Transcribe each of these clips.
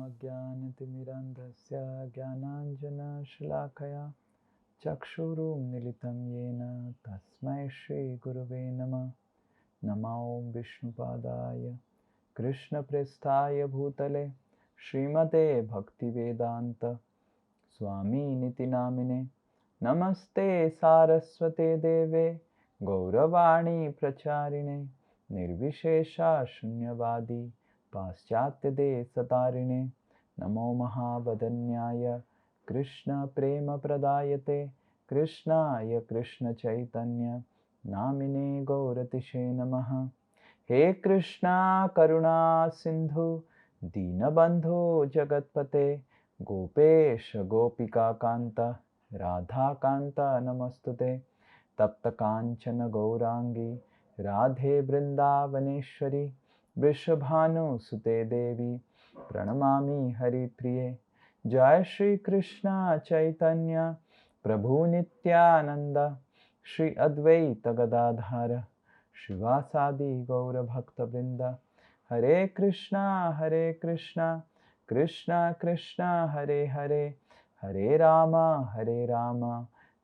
अज्ञानतिमिरन्धस्य ज्ञानाञ्जनशलाकया चक्षुरुन्मीलितं येन तस्मै श्रीगुरवे नमः। नमो विष्णुपादाय कृष्णप्रेष्ठाय भूतले श्रीमते भक्तिवेदान्त स्वामिनिति नामिने। नमस्ते सारस्वते देवे गौरवाणी प्रचारिणे निर्विशेषा शून्यवादी पाश्चात्यदेशतारिणे। नमो महावदन्याय कृष्ण प्रेम प्रदायते कृष्णाय कृष्ण चैतन्य नामिने गौरतिशे नमः। हे कृष्णा करुणा सिंधु दीनबंधु जगत्पते गोपेश गोपिका कांत राधा कांत नमस्तुते। तप्त कांचन गौरांगी राधे वृंदावनेश्वरी वृषभानुसुते देवी प्रणमामि हरिप्रिये। जय श्री कृष्ण चैतन्य प्रभु नित्यानंद श्री अद्वैत गदाधर श्रीवासादि गौर भक्तवृंद। हरे कृष्णा कृष्णा कृष्णा हरे हरे हरे राम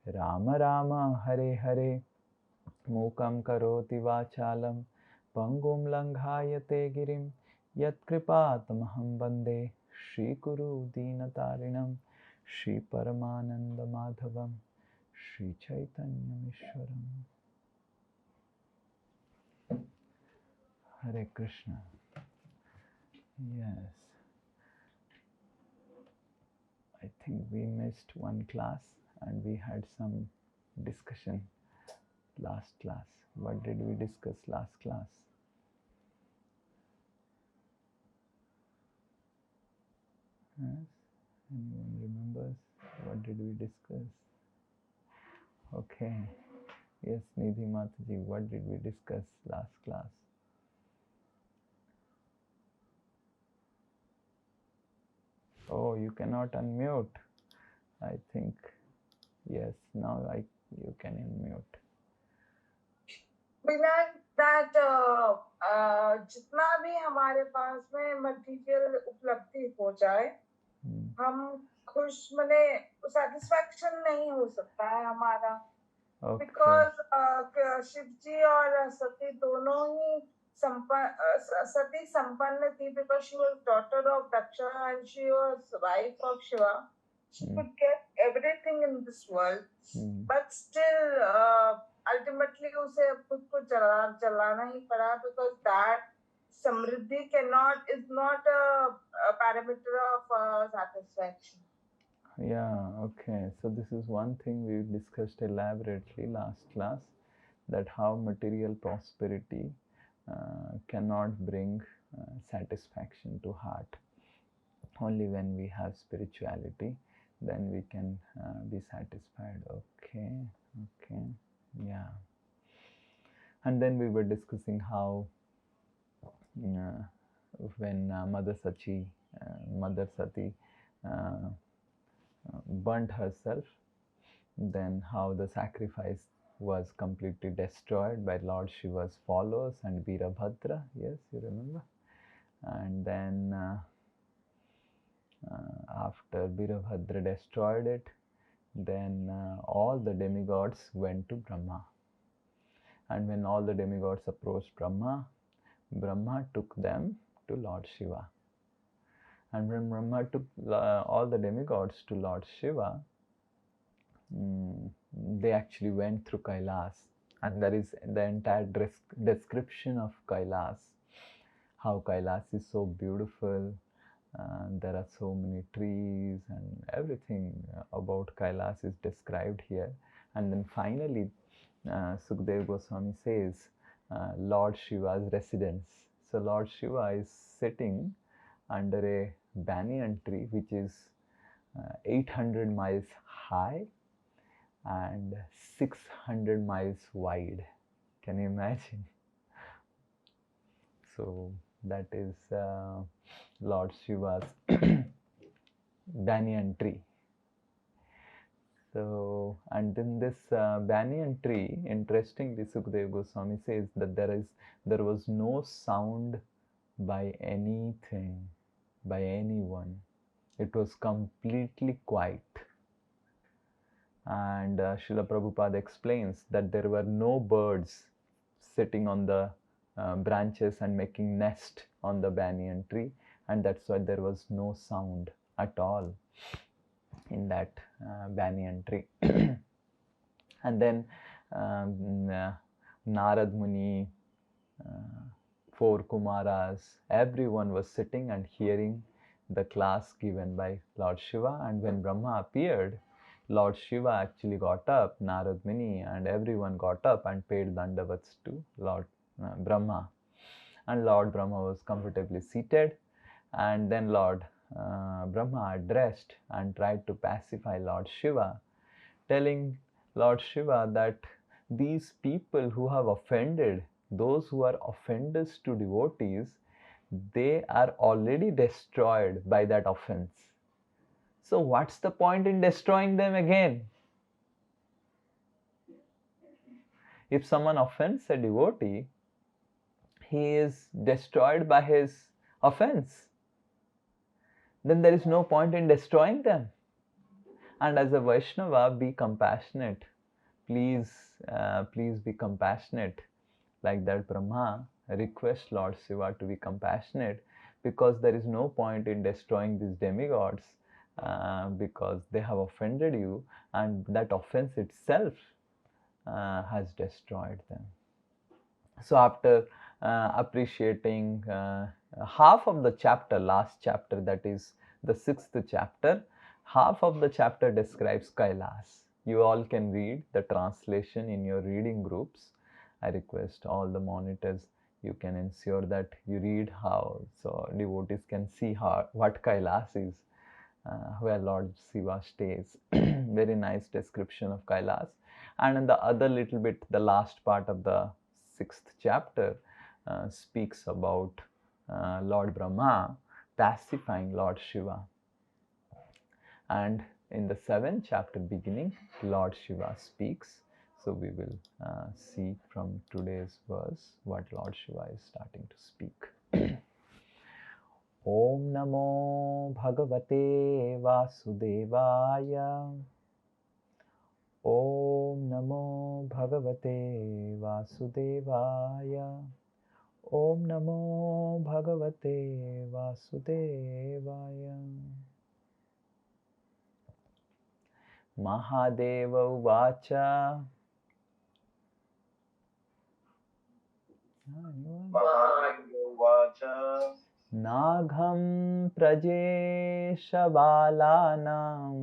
राम राम हरे हरे। मूकं करोति वाचालं पंगुं लंघायते गिरिं यत्कृपातमहं वन्दे श्रीगुरु दीनतारिणं श्रीपरमानन्दमाधवं श्रीचैतन्यमीश्वरम्। Hare Krishna. Yes, I think we missed one class and we had some discussion last class. What did we discuss last class? Yes, anyone remembers? What did we discuss? Okay. Yes, Nidhi Mataji, what did we discuss last class? Oh, you cannot unmute. I think, yes, now you can unmute. बिना that जितना भी हमारे पास में material उपलब्धि हो जाए, हम खुश मने सेटिस्फैक्शन नहीं हो सकता है हमारा। बिकॉज शिव जी और सती दोनों ही सती संपन्न थी, because she was daughter of Daksha and she was wife of Shiva. She could get everything in this world, but still ultimately उसे खुद को जलाना ही पड़ा, because that Samriddhi is not a parameter of satisfaction. Yeah, okay. So this is one thing we discussed elaborately last class, that how material prosperity cannot bring satisfaction to heart. Only when we have spirituality, then we can be satisfied. Okay, yeah. And then we were discussing how when Mother Sati burnt herself, then how the sacrifice was completely destroyed by Lord Shiva's followers and Virabhadra. Yes, you remember? And then after Virabhadra destroyed it, then all the demigods went to Brahma. And when all the demigods approached Brahma, Brahma took them to Lord Shiva. And when Brahma took all the demigods to Lord Shiva, they actually went through Kailas. And there is the entire description of Kailas, how Kailas is so beautiful. There are so many trees and everything about Kailas is described here. And then finally, Sukadeva Goswami says, Lord Shiva's residence. So Lord Shiva is sitting under a banyan tree which is 800 miles high and 600 miles wide. Can you imagine? So that is Lord Shiva's banyan tree. So, and then this banyan tree, interestingly, Sukadeva Goswami says that there was no sound by anything. by anyone. It was completely quiet. And Srila Prabhupada explains that there were no birds sitting on the branches and making nest on the banyan tree, and that's why there was no sound at all in that banyan tree. And then Narad Muni, four Kumaras, everyone was sitting and hearing the class given by Lord Shiva. And when Brahma appeared, Lord Shiva actually got up, Narad Muni, and everyone got up and paid dandavats to Lord Brahma. And Lord Brahma was comfortably seated. And then Lord Brahma addressed and tried to pacify Lord Shiva, telling Lord Shiva that these people who have offended, those who are offenders to devotees, they are already destroyed by that offense. So what's the point in destroying them again? If someone offends a devotee, he is destroyed by his offense. Then there is no point in destroying them. And as a Vaishnava, be compassionate. Please, please be compassionate. Like that Brahma requests Lord Shiva to be compassionate, because there is no point in destroying these demigods because they have offended you, and that offense itself has destroyed them. So after appreciating half of the chapter, last chapter, that is the 6th chapter, half of the chapter describes Kailas. You all can read the translation in your reading groups. I request all the monitors, you can ensure that you read how, so devotees can see how, what Kailas is, where Lord Shiva stays. Very nice description of Kailas. And in the other little bit, the last part of the 6th chapter speaks about Lord Brahma pacifying Lord Shiva. And in the 7th chapter beginning, Lord Shiva speaks. So we will see from today's verse what Lord Shiva is starting to speak. Om Namo Bhagavate Vasudevaya. Om Namo Bhagavate Vasudevaya. Om Namo Bhagavate Vasudevaya. Mahadeva Uvacha. Nagham Prajesha Balanam.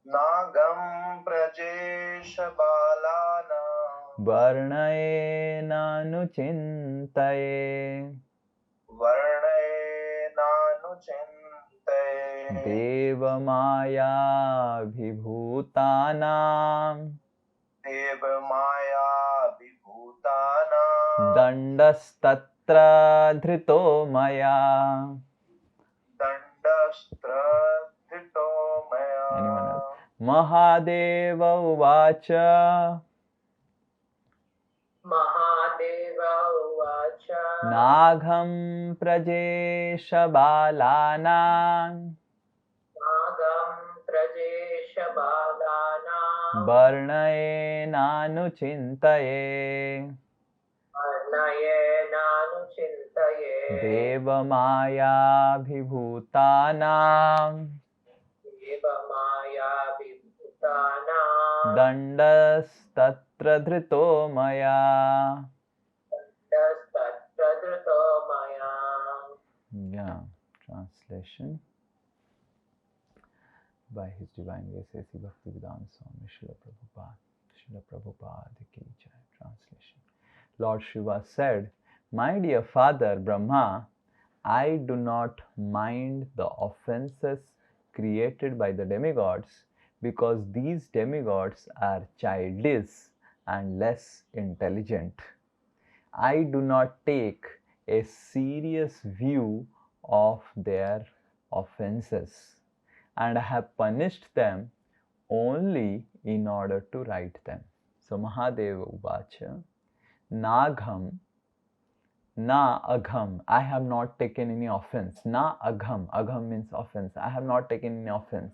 Nagam Prajesha Balanam. Varnaye Nanuchintaye. Varnaye Nanuchintaye. Deva Maya Vibhutanam. Deva Maya Vibhutanam. Dandastatra Dhrito Maya. Dandastra Dhito Maya. Anyone else? Mahadeva Uvacha. Mahadeva Uvacha. Nagham Prajesha Balanam. Nagam Prajesha Balanam. Varnaye Nanuchintaye. Varnaye Nanuchintaye. Deva Maya Vibhutanam. Deva Maya Vibhutanam. Dandastatra Dhrito Maya. Dandastatra Dhrito Maya. Yeah, translation by His Divine Grace A.C. Bhaktivedanta Swami Srila Prabhupada. Srila Prabhupada Ki Jai. Translation. Lord Shiva said, "My dear father Brahma, I do not mind the offenses created by the demigods, because these demigods are childish and less intelligent. I do not take a serious view of their offenses, and I have punished them only in order to right them." So Mahadeva Uvacha, Nagham, Na agham, I have not taken any offense. Na agham, agham means offense. I have not taken any offense.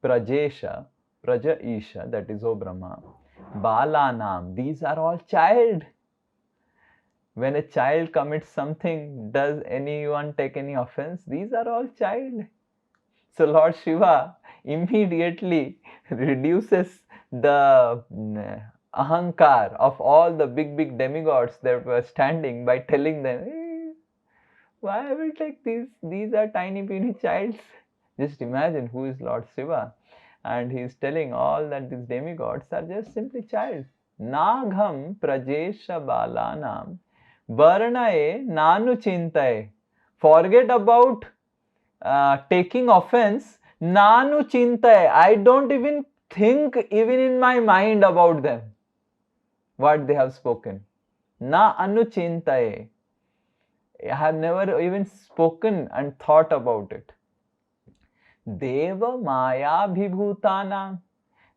Prajesha, Praja Isha, that is O Brahma. Balanam, these are all child. When a child commits something, does anyone take any offense? These are all child. So Lord Shiva immediately reduces the ahankar of all the big demigods that were standing by telling them, hey, why I will take these? These are tiny puny childs. Just imagine who is Lord Shiva. And he is telling all that these demigods are just simply child. Nagham prajesha balanam varnaye nanu chintaye. Forget about taking offense. Nanu chintaye. I don't even think even in my mind about them. What they have spoken. Na anu chintaye. I have never even spoken and thought about it. Deva Maya Bhibhutana.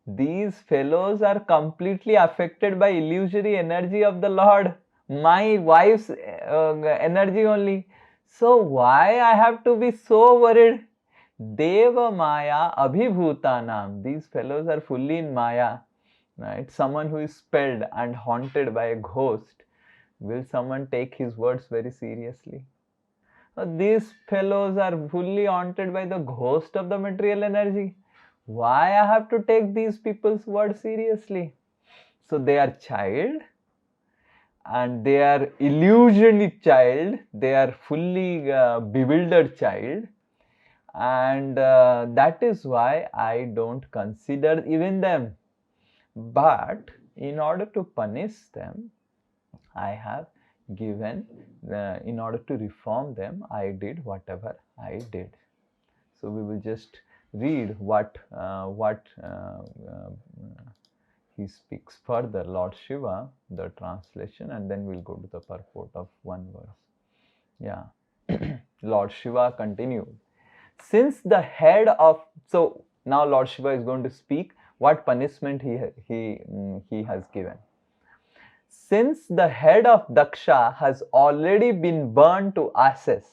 These fellows are completely affected by illusory energy of the Lord. My wife's energy only. So why I have to be so worried? Deva Maya Abhibhutanam. These fellows are fully in Maya. Right? Someone who is spelled and haunted by a ghost. Will someone take his words very seriously? These fellows are fully haunted by the ghost of the material energy. Why I have to take these people's word seriously? So they are child and they are illusioned child. They are fully bewildered child, and that is why I don't consider even them. But in order to punish them, I have given, in order to reform them, I did whatever I did. So we will just read what he speaks further, Lord Shiva, the translation, and then we'll go to the purport of one verse. Yeah. Lord Shiva continued. Since the head of, so now Lord Shiva is going to speak what punishment he has given. Since the head of Daksha has already been burned to ashes,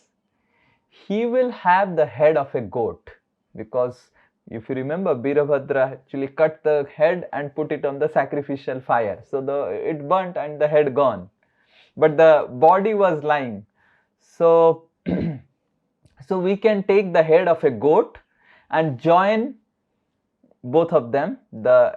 he will have the head of a goat. Because if you remember, Birabhadra actually cut the head and put it on the sacrificial fire. So it burnt and the head gone. But the body was lying. So, so we can take the head of a goat and join both of them, the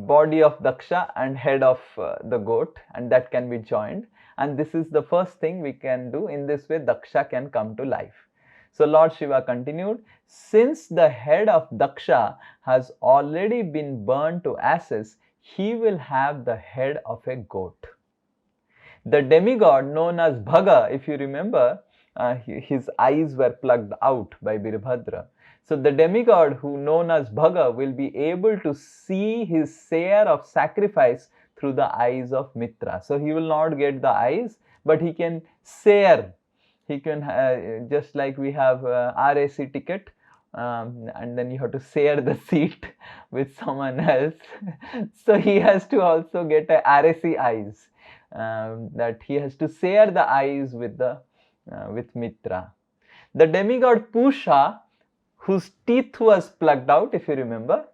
body of Daksha and head of the goat, and that can be joined. And this is the first thing we can do. In this way, Daksha can come to life. So Lord Shiva continued, since the head of Daksha has already been burned to ashes, he will have the head of a goat. The demigod known as Bhaga, if you remember, his eyes were plucked out by Birabhadra. So the demigod who known as Bhaga will be able to see his share of sacrifice through the eyes of Mitra. So he will not get the eyes, but he can share. He can, just like we have RAC ticket, and then you have to share the seat with someone else. So he has to also get a RAC eyes, that he has to share the eyes with Mitra. The demigod Pusha, whose teeth was plucked out, if you remember,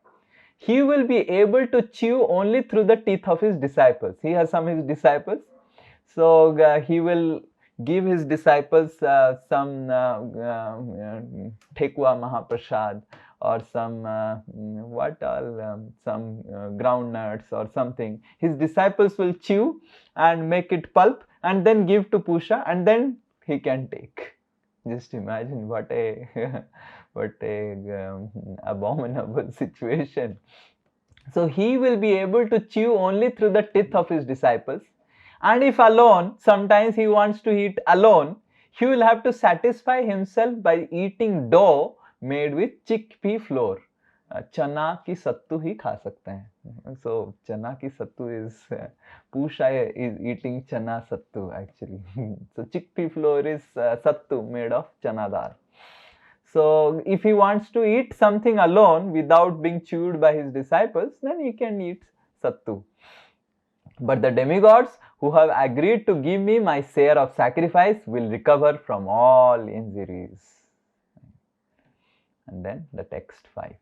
he will be able to chew only through the teeth of his disciples. He has some of his disciples, so he will give his disciples some Thekwa Mahaprasad or some some groundnuts or something. His disciples will chew and make it pulp and then give to Pusha, and then he can take. Just imagine what a abominable situation. So he will be able to chew only through the teeth of his disciples, and if alone, sometimes he wants to eat alone, he will have to satisfy himself by eating dough made with chickpea flour. चना की सत्तू ही खा सकते हैं. So चना की सत्तू is Pusha is eating chana sattu actually. So chickpea flour is sattu made of chana dal. So if he wants to eat something alone without being chewed by his disciples, then he can eat sattu. But the demigods who have agreed to give me my share of sacrifice will recover from all injuries. And then the text 5.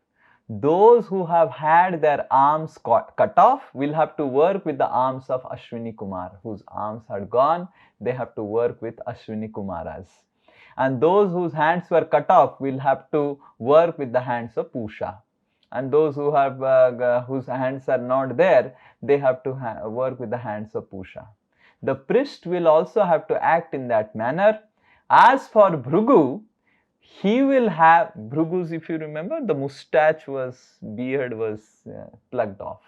Those who have had their arms cut off will have to work with the arms of Ashwini Kumar. Whose arms had gone, they have to work with Ashwini Kumaras. And those whose hands were cut off will have to work with the hands of Pusha. And those who have whose hands are not there, they have to work with the hands of Pusha. The priest will also have to act in that manner. As for Bhrigu, he will have Bhrigus, if you remember, the mustache beard was plucked off.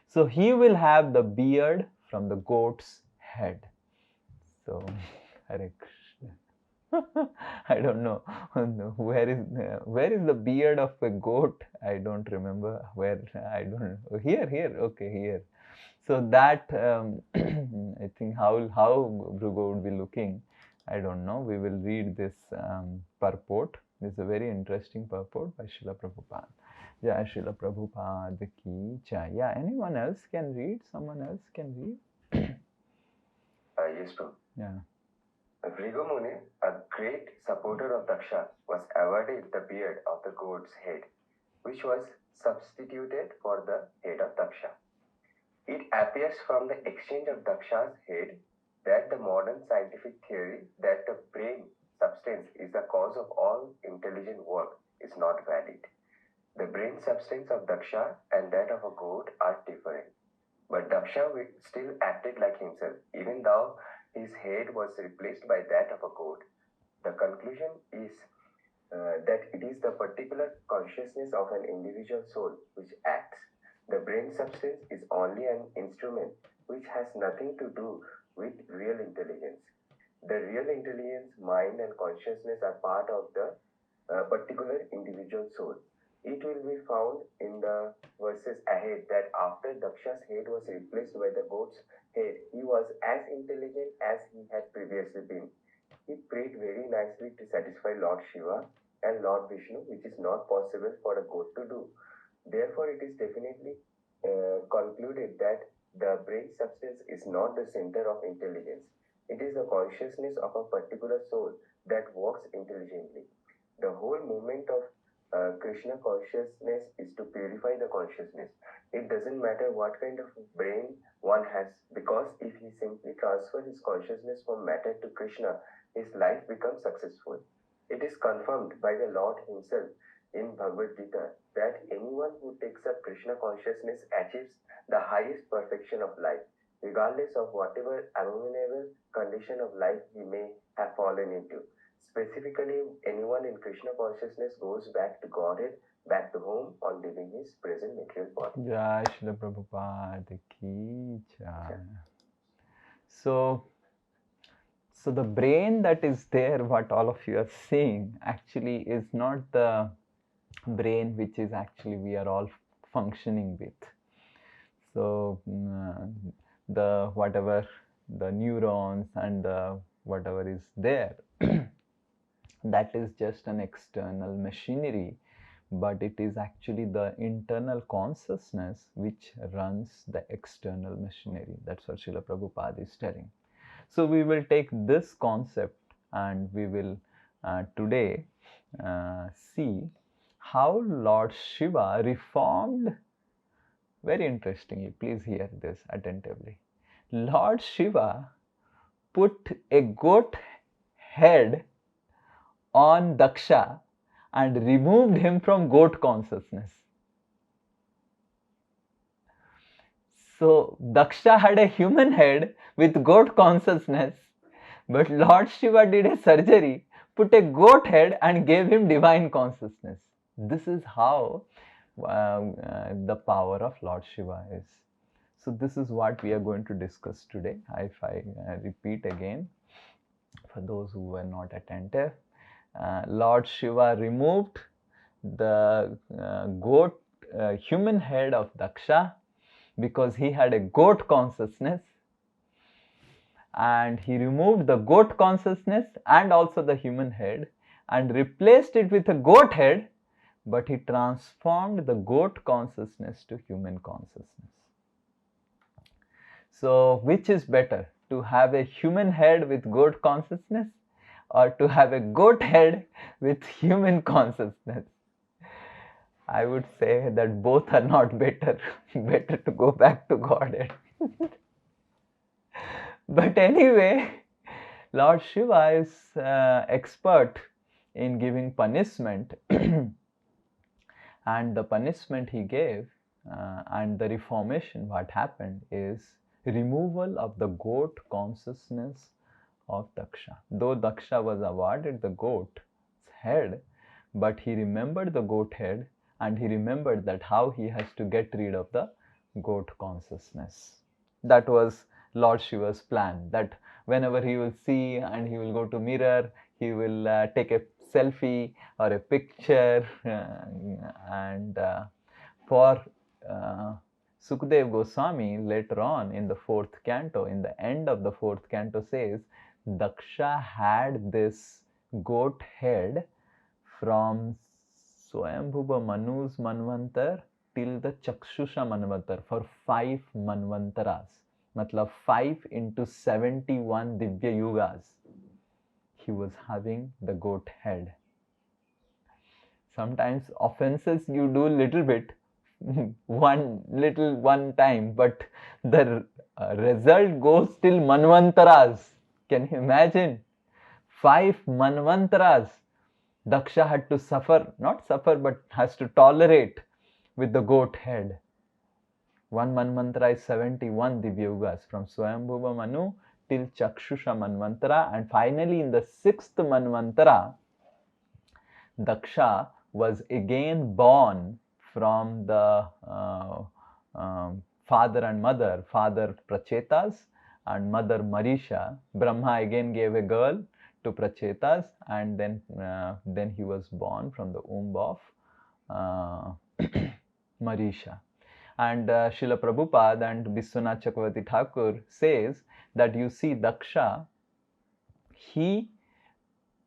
So he will have the beard from the goat's head. So, Hare Krishna. I don't know where is the beard of a goat. I don't remember where. I don't know. Here. Okay, here. So that I think how Bhrigu would be looking. I don't know. We will read this purport. This is a very interesting purport by Srila Prabhupada. Jai Srila Prabhupada ki jai. Yeah, anyone else can read? Someone else can read? Yes, Prabhu. Yeah. Bhrigu Muni, a great supporter of Daksha, was awarded the beard of the goat's head, which was substituted for the head of Daksha. It appears from the exchange of Daksha's head that the modern scientific theory that the brain substance is the cause of all intelligent work is not valid. The brain substance of Daksha and that of a goat are different. But Daksha still acted like himself, even though his head was replaced by that of a goat. The conclusion is that it is the particular consciousness of an individual soul which acts. The brain substance is only an instrument which has nothing to do with real intelligence. The real intelligence, mind and consciousness are part of the particular individual soul. It will be found in the verses ahead that after Daksha's head was replaced by the goat's head, he was as intelligent as he had previously been. He prayed very nicely to satisfy Lord Shiva and Lord Vishnu, which is not possible for a goat to do. Therefore, it is definitely concluded that the brain substance is not the center of intelligence. It is the consciousness of a particular soul that works intelligently. The whole movement of Krishna consciousness is to purify the consciousness. It doesn't matter what kind of brain one has, because if he simply transfers his consciousness from matter to Krishna, his life becomes successful. It is confirmed by the Lord himself in Bhagavad Gita that anyone who takes up Krishna consciousness achieves the highest perfection of life, regardless of whatever abominable condition of life he may have fallen into. Specifically, anyone in Krishna consciousness goes back to Godhead, back to home on leaving his present material body. Jai Srila Prabhupada ki jai. So the brain that is there, what all of you are seeing, actually is not the brain which is actually we are all functioning with. So the whatever the neurons and the whatever is there, that is just an external machinery, but it is actually the internal consciousness which runs the external machinery. That's what Srila Prabhupada is telling. So we will take this concept and we will today see how Lord Shiva reformed. Very interestingly, please hear this attentively. Lord Shiva put a goat head on Daksha and removed him from goat consciousness. So Daksha had a human head with goat consciousness, but Lord Shiva did a surgery, put a goat head and gave him divine consciousness. This is how the power of Lord Shiva is. So this is what we are going to discuss today. If I repeat again, for those who were not attentive, Lord Shiva removed the goat human head of Daksha because he had a goat consciousness, and he removed the goat consciousness and also the human head and replaced it with a goat head, but he transformed the goat consciousness to human consciousness. So which is better, to have a human head with goat consciousness or to have a goat head with human consciousness? I would say that both are not better. Better to go back to Godhead. But anyway, Lord Shiva is expert in giving punishment, and the punishment he gave and the reformation, what happened is removal of the goat consciousness of Daksha. Though Daksha was awarded the goat's head, but he remembered the goat head and he remembered that how he has to get rid of the goat consciousness. That was Lord Shiva's plan, that whenever he will see and he will go to mirror, he will take a selfie or a picture and for Sukadev Goswami later on in the 4th canto, in the end of the 4th canto says, Daksha had this goat head from Swayambhuva Manu's Manvantar till the Chakshusha Manvantar for 5 Manvantaras. Matlab 5 into 71 Divya Yugas. He was having the goat head. Sometimes offenses you do little bit, one time, but the result goes till Manvantaras. Can you imagine? 5 Manvantaras. Daksha had to suffer, not suffer, but has to tolerate with the goat head. 1 Manvantara is 71 Divya Yugas from Swayambhuva Manu till Chakshusha Manvantara, and finally in the 6th Manvantara, Daksha was again born from the father and mother, father Prachetas and mother Marisha. Brahma again gave a girl to Prachetas, and then he was born from the womb of Marisha. And Srila Prabhupada and Vishwanath Chakravarti Thakur says that you see Daksha, he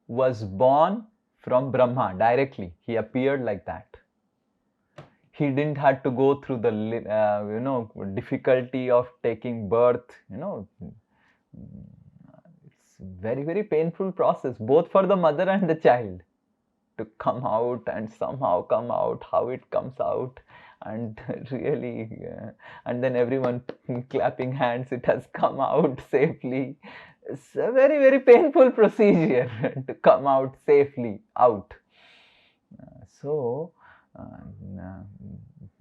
was born from Brahma directly. He appeared like that. He didn't have to go through the difficulty of taking birth. It's very, very painful process, both for the mother and the child, to come out and somehow come out, how it comes out, and really, and then everyone clapping hands, it has come out safely. It's a very, very painful procedure to come out safely out. So,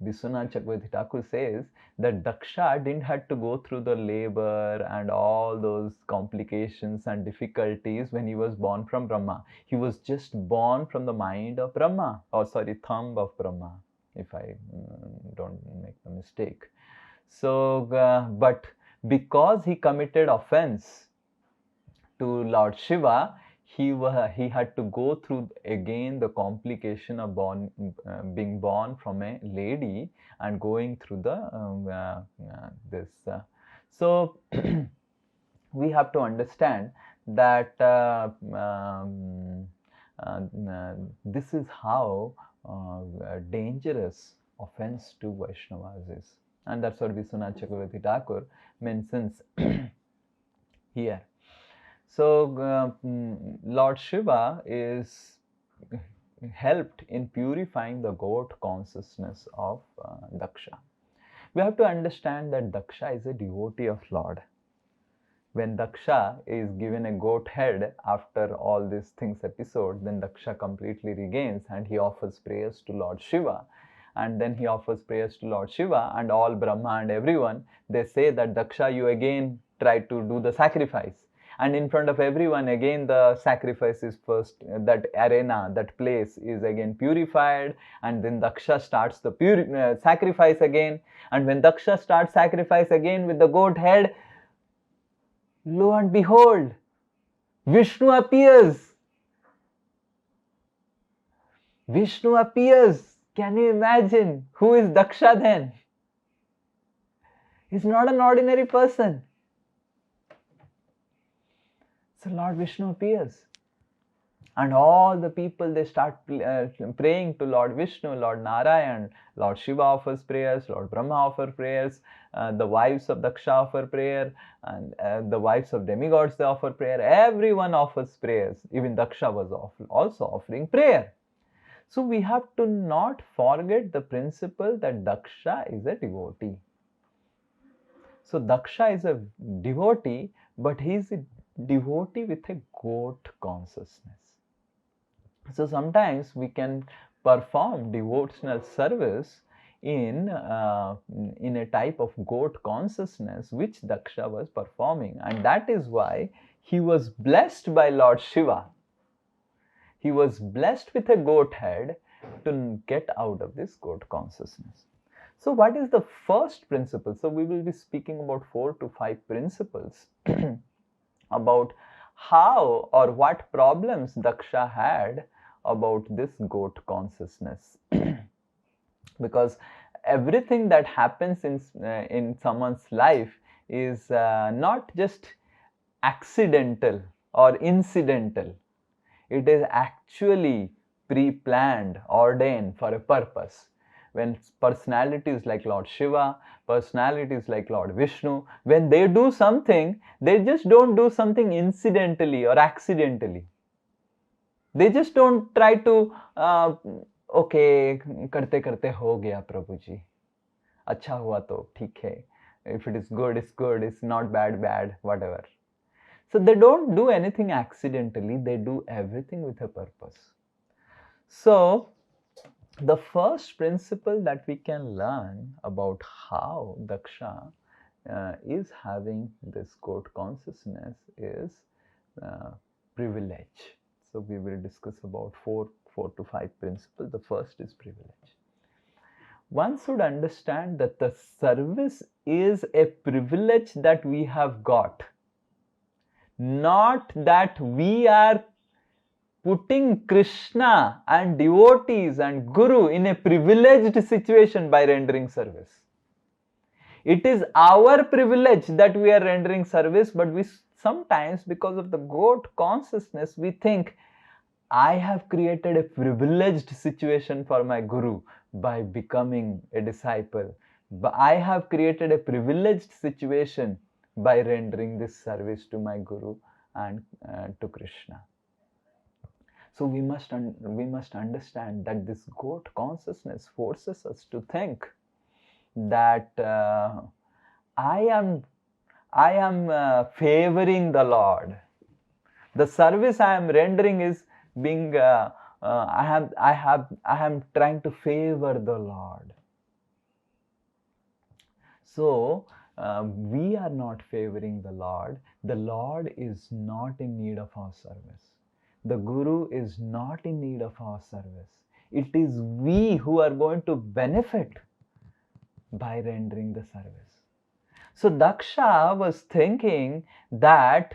Vishwanath Chakravarti Thakur says that Daksha didn't have to go through the labor and all those complications and difficulties when he was born from Brahma. He was just born from the mind of Brahma, or thumb of Brahma, if I don't make the mistake. So, but because he committed offense to Lord Shiva, he had to go through again the complication of being born from a lady and going through the this. So we have to understand that this is how dangerous offense to Vaishnavas is, and that's what Vishwanath Chakravarti Thakur mentions here. So Lord Shiva is helped in purifying the goat consciousness of Daksha. We have to understand that Daksha is a devotee of Lord. When Daksha is given a goat head after all these things episode, then Daksha completely regains and he offers prayers to Lord Shiva. And then he offers prayers to Lord Shiva, and all Brahma and everyone, they say that Daksha, you again try to do the sacrifice. And in front of everyone, again the sacrifice is first, that arena, that place is again purified, and then Daksha starts the sacrifice again. And when Daksha starts sacrifice again with the goat head, lo and behold, Vishnu appears. Vishnu appears. Can you imagine? Who is Daksha then? He's not an ordinary person. So Lord Vishnu appears. And all the people, they start praying to Lord Vishnu, Lord Narayan. Lord Shiva offers prayers, Lord Brahma offers prayers, the wives of Daksha offer prayer, and the wives of demigods, they offer prayer. Everyone offers prayers. Even Daksha was also offering prayer. So we have to not forget the principle that Daksha is a devotee. So Daksha is a devotee, but he is a devotee with a goat consciousness. So sometimes we can perform devotional service in a type of goat consciousness which Daksha was performing, and that is why he was blessed by Lord Shiva. He was blessed with a goat head to get out of this goat consciousness. So what is the first principle? So we will be speaking about 4 to 5 principles about how or what problems Daksha had about this goat consciousness. Because everything that happens in someone's life is not just accidental or incidental. It is actually pre-planned, ordained for a purpose. When personalities like Lord Shiva, personalities like Lord Vishnu, when they do something, they just don't do something incidentally or accidentally. They just don't try to, okay, करते करते हो गया प्रभु जी, अच्छा हुआ तो ठीक है, if it is good, it's good, it's not bad, bad, whatever. So they don't do anything accidentally, they do everything with a purpose. So the first principle that we can learn about how Daksha is having this goat consciousness is privilege. So we will discuss about 4 to 5 principles. The first is privilege. One should understand that the service is a privilege that we have got, not that we are putting Krishna and devotees and Guru in a privileged situation by rendering service. It is our privilege that we are rendering service, but we sometimes, because of the goat consciousness, we think, I have created a privileged situation for my Guru by becoming a disciple. But I have created a privileged situation by rendering this service to my Guru and to Krishna. So we must understand that this goat consciousness forces us to think that I am favoring the Lord. The service I am rendering is being I am trying to favor the Lord. So we are not favoring the Lord. The Lord is not in need of our service. The Guru is not in need of our service. It is we who are going to benefit by rendering the service. So Daksha was thinking that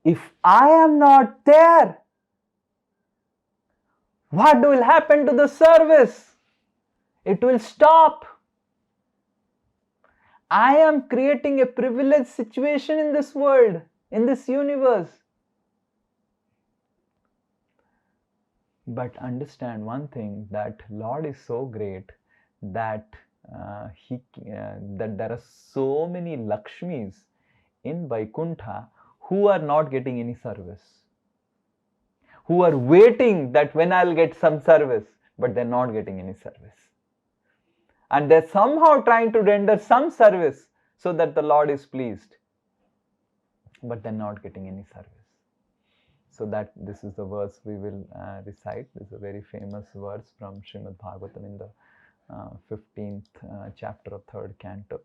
if I am not there, what will happen to the service? It will stop. I am creating a privileged situation in this world, in this universe. But understand one thing, that Lord is so great that that there are so many Lakshmis in Vaikuntha who are not getting any service, who are waiting that when I'll get some service, but they're not getting any service. And they're somehow trying to render some service so that the Lord is pleased, but they're not getting any service. So that this is the verse we will recite. This is a very famous verse from Srimad Bhagavatam in the 15th chapter of 3rd canto.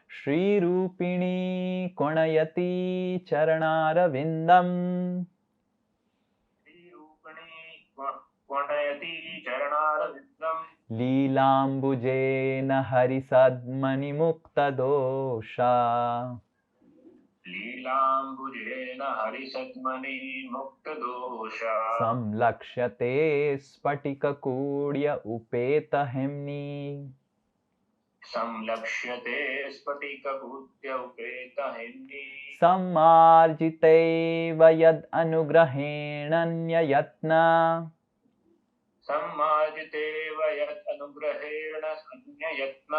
Shri Rupini Konayati Charanara Vindam Leelambujena Harisadmani Mukta Dosha Leelambujena Harisatmani Mukta Dosha Samlakshate Spatika Kudya Upeta Hemni. संलक्ष्यते स्फटिकभूत्युपेतहिन्दी Sammarjiteva yad anugrahenanyayatna सम्मार्जितेव यत् अनुग्रहेण अन्ययत्न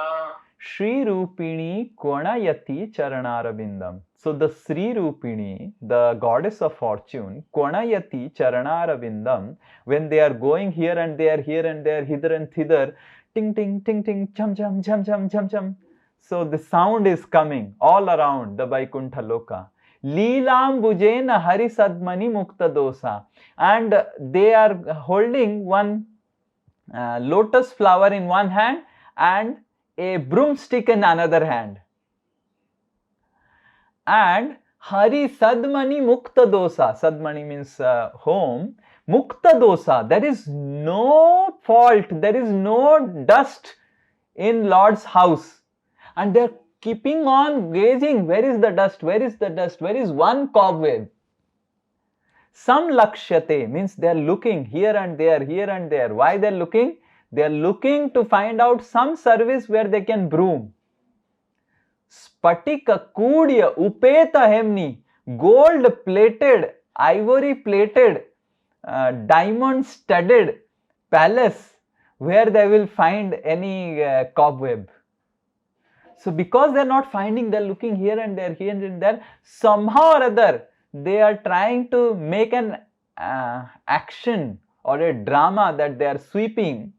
Shri Rupini Kvanayati Charanarabindam. So the Sri Rupini, the goddess of fortune, Kvanayati Charanarabindam, when they are going here and there, hither and thither, ting ting ting ting, chum chum chum chum chum chum. So the sound is coming all around the Vaikuntha Loka. Leelam Bujena Hari Sadmani Mukta Dosa. And they are holding one lotus flower in one hand and a broomstick in another hand. And Hari Sadmani Mukta Dosa. Sadmani means home. Mukta Dosa. There is no fault, there is no dust in Lord's house. And they are keeping on gazing. Where is the dust? Where is the dust? Where is one cobweb? Some lakshyate means they are looking here and there, here and there. Why they are looking? They are looking to find out some service where they can broom. Spatika kudya upeta hemni, gold plated, ivory plated, diamond studded palace where they will find any cobweb. So because they are not finding, they are looking here and there, somehow or other they are trying to make an action or a drama that they are sweeping,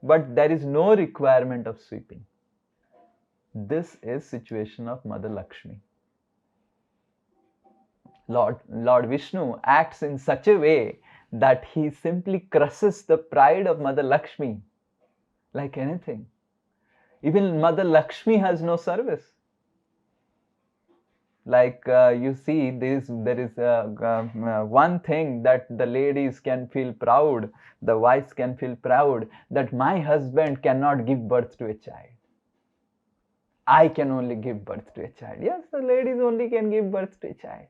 but there is no requirement of sweeping. This is situation of Mother Lakshmi. Lord Vishnu acts in such a way that he simply crushes the pride of Mother Lakshmi like anything. Even Mother Lakshmi has no service. Like you see, there is one thing that the ladies can feel proud, the wives can feel proud, that my husband cannot give birth to a child. I can only give birth to a child. Yes, the ladies only can give birth to a child.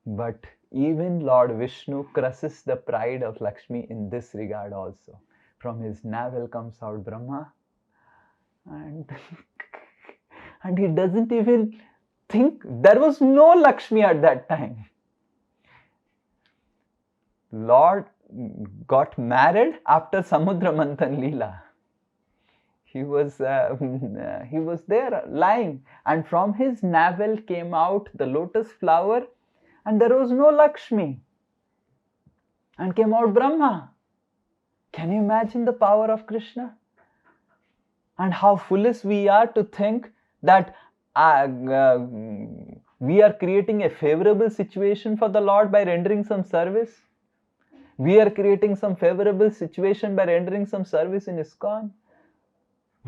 But even Lord Vishnu crushes the pride of Lakshmi in this regard also. From his navel comes out Brahma, and he doesn't even think. There was no Lakshmi at that time. Lord got married after Samudra Manthan Leela. He was there lying, and from his navel came out the lotus flower, and there was no Lakshmi, and came out Brahma. Can you imagine the power of Krishna? And how foolish we are to think that we are creating a favorable situation for the Lord by rendering some service. We are creating some favorable situation by rendering some service in ISKCON.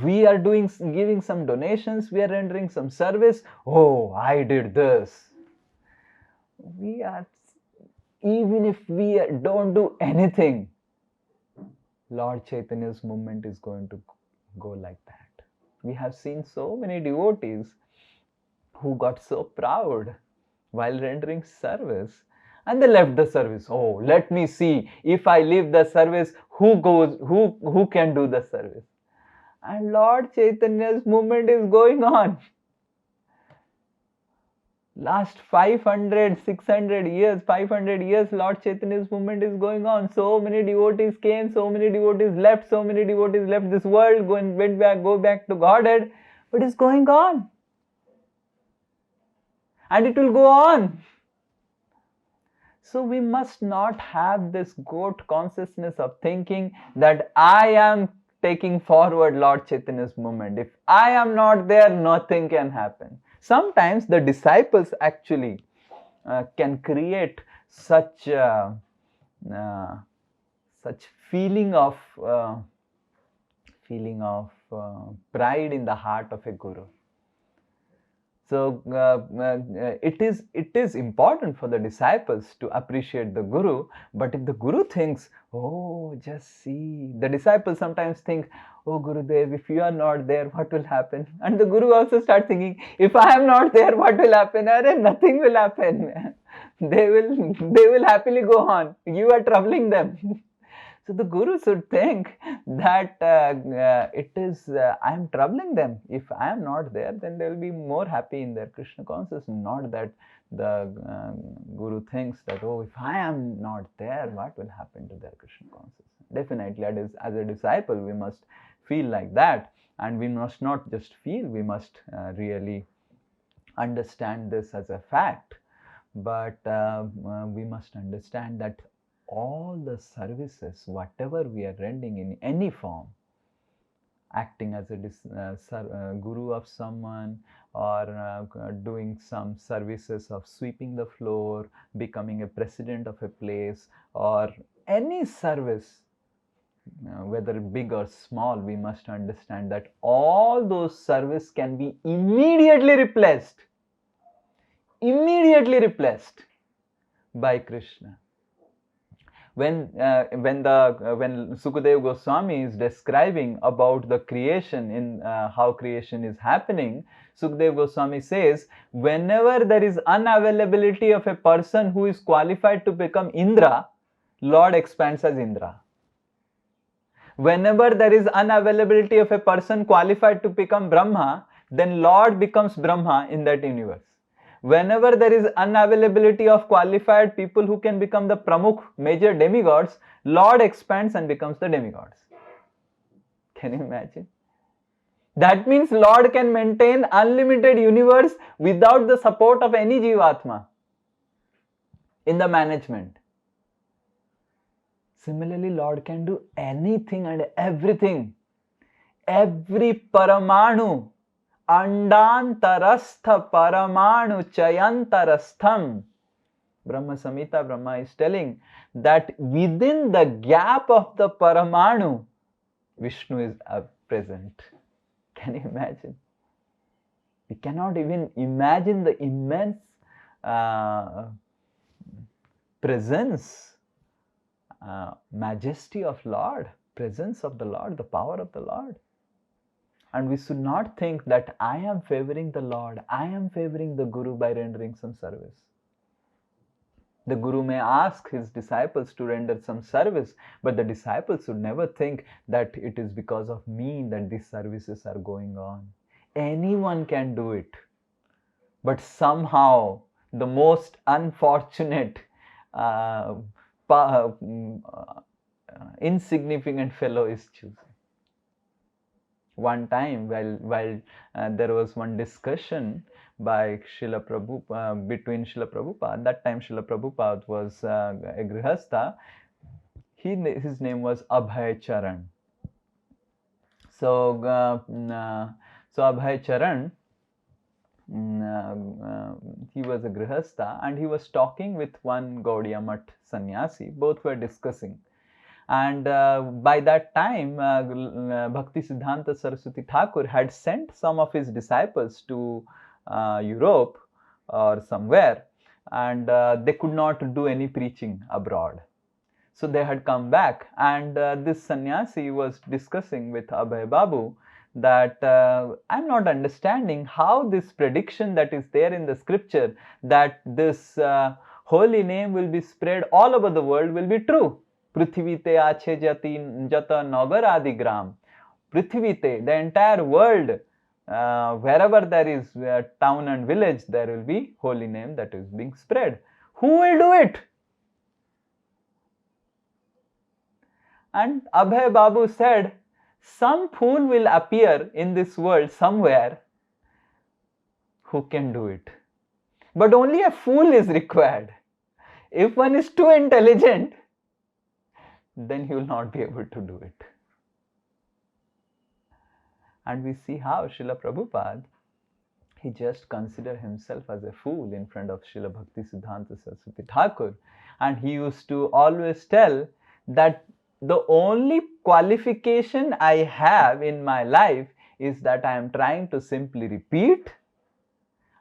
We are giving some donations, we are rendering some service. Oh, I did this. We are, even if we don't do anything, Lord Chaitanya's movement is going to go like that. We have seen so many devotees who got so proud while rendering service, and they left the service. Oh, let me see, if I leave the service, who can do the service? And Lord Chaitanya's movement is going on. Last 500, 600 years, 500 years, Lord Chaitanya's movement is going on. So many devotees came, so many devotees left, so many devotees left this world, go back to Godhead. But it's going on. And it will go on. So we must not have this goat consciousness of thinking that I am taking forward Lord Chaitanya's movement. If I am not there, nothing can happen. Sometimes the disciples actually can create such feeling of pride in the heart of a guru. So it is important for the disciples to appreciate the guru, but if the guru thinks, oh, just see, the disciples sometimes think, oh Gurudev, if you are not there, what will happen? And the guru also starts thinking, if I am not there, what will happen? Nothing will happen. They will happily go on. You are troubling them. So the Guru should think that I am troubling them. If I am not there, then they will be more happy in their Krishna consciousness. Not that the Guru thinks that, oh, if I am not there, what will happen to their Krishna consciousness? Definitely, as a disciple, we must feel like that. And we must not just feel, we must really understand this as a fact. But we must understand that all the services, whatever we are rendering in any form, acting as a guru of someone, or doing some services of sweeping the floor, becoming a president of a place, or any service, whether big or small, we must understand that all those service can be immediately replaced by Krishna. When Sukadeva Goswami is describing about the creation, in how creation is happening, Sukadeva Goswami says, whenever there is unavailability of a person who is qualified to become Indra, Lord expands as Indra. Whenever there is unavailability of a person qualified to become Brahma, then Lord becomes Brahma in that universe. Whenever there is unavailability of qualified people who can become the Pramukh, major demigods, Lord expands and becomes the demigods. Can you imagine? That means Lord can maintain unlimited universe without the support of any Jivatma in the management. Similarly, Lord can do anything and everything. Every paramanu, andantarastha paramanu chayantarastham. Brahma Samhita, Brahma is telling that within the gap of the paramanu, Vishnu is present. Can you imagine? We cannot even imagine the immense presence, majesty of Lord, presence of the Lord, the power of the Lord. And we should not think that I am favoring the Lord, I am favoring the Guru by rendering some service. The Guru may ask his disciples to render some service, but the disciples should never think that it is because of me that these services are going on. Anyone can do it. But somehow the most unfortunate, insignificant fellow is chosen. One time, while there was one discussion by Srila Prabhupada, between Srila Prabhupada, that time Srila Prabhupada was a grihastha. His name was Abhay Charan. So Abhay Charan, he was a grihastha, and he was talking with one Gaudiya Math sannyasi. Both were discussing. And by that time, Bhakti Siddhanta Saraswati Thakur had sent some of his disciples to Europe or somewhere, and they could not do any preaching abroad. So they had come back, and this sannyasi was discussing with Abhay Babu that I'm not understanding how this prediction that is there in the scripture, that this holy name will be spread all over the world, will be true. Prithivite ache jata nagar adi gram. Prithivite, the entire world, wherever there is a town and village, there will be holy name that is being spread. Who will do it? And Abhay Babu said, some fool will appear in this world somewhere who can do it. But only a fool is required. If one is too intelligent, then he will not be able to do it. And we see how Srila Prabhupada, he just considered himself as a fool in front of Srila Bhakti Siddhanta Saraswati Thakur. And he used to always tell that the only qualification I have in my life is that I am trying to simply repeat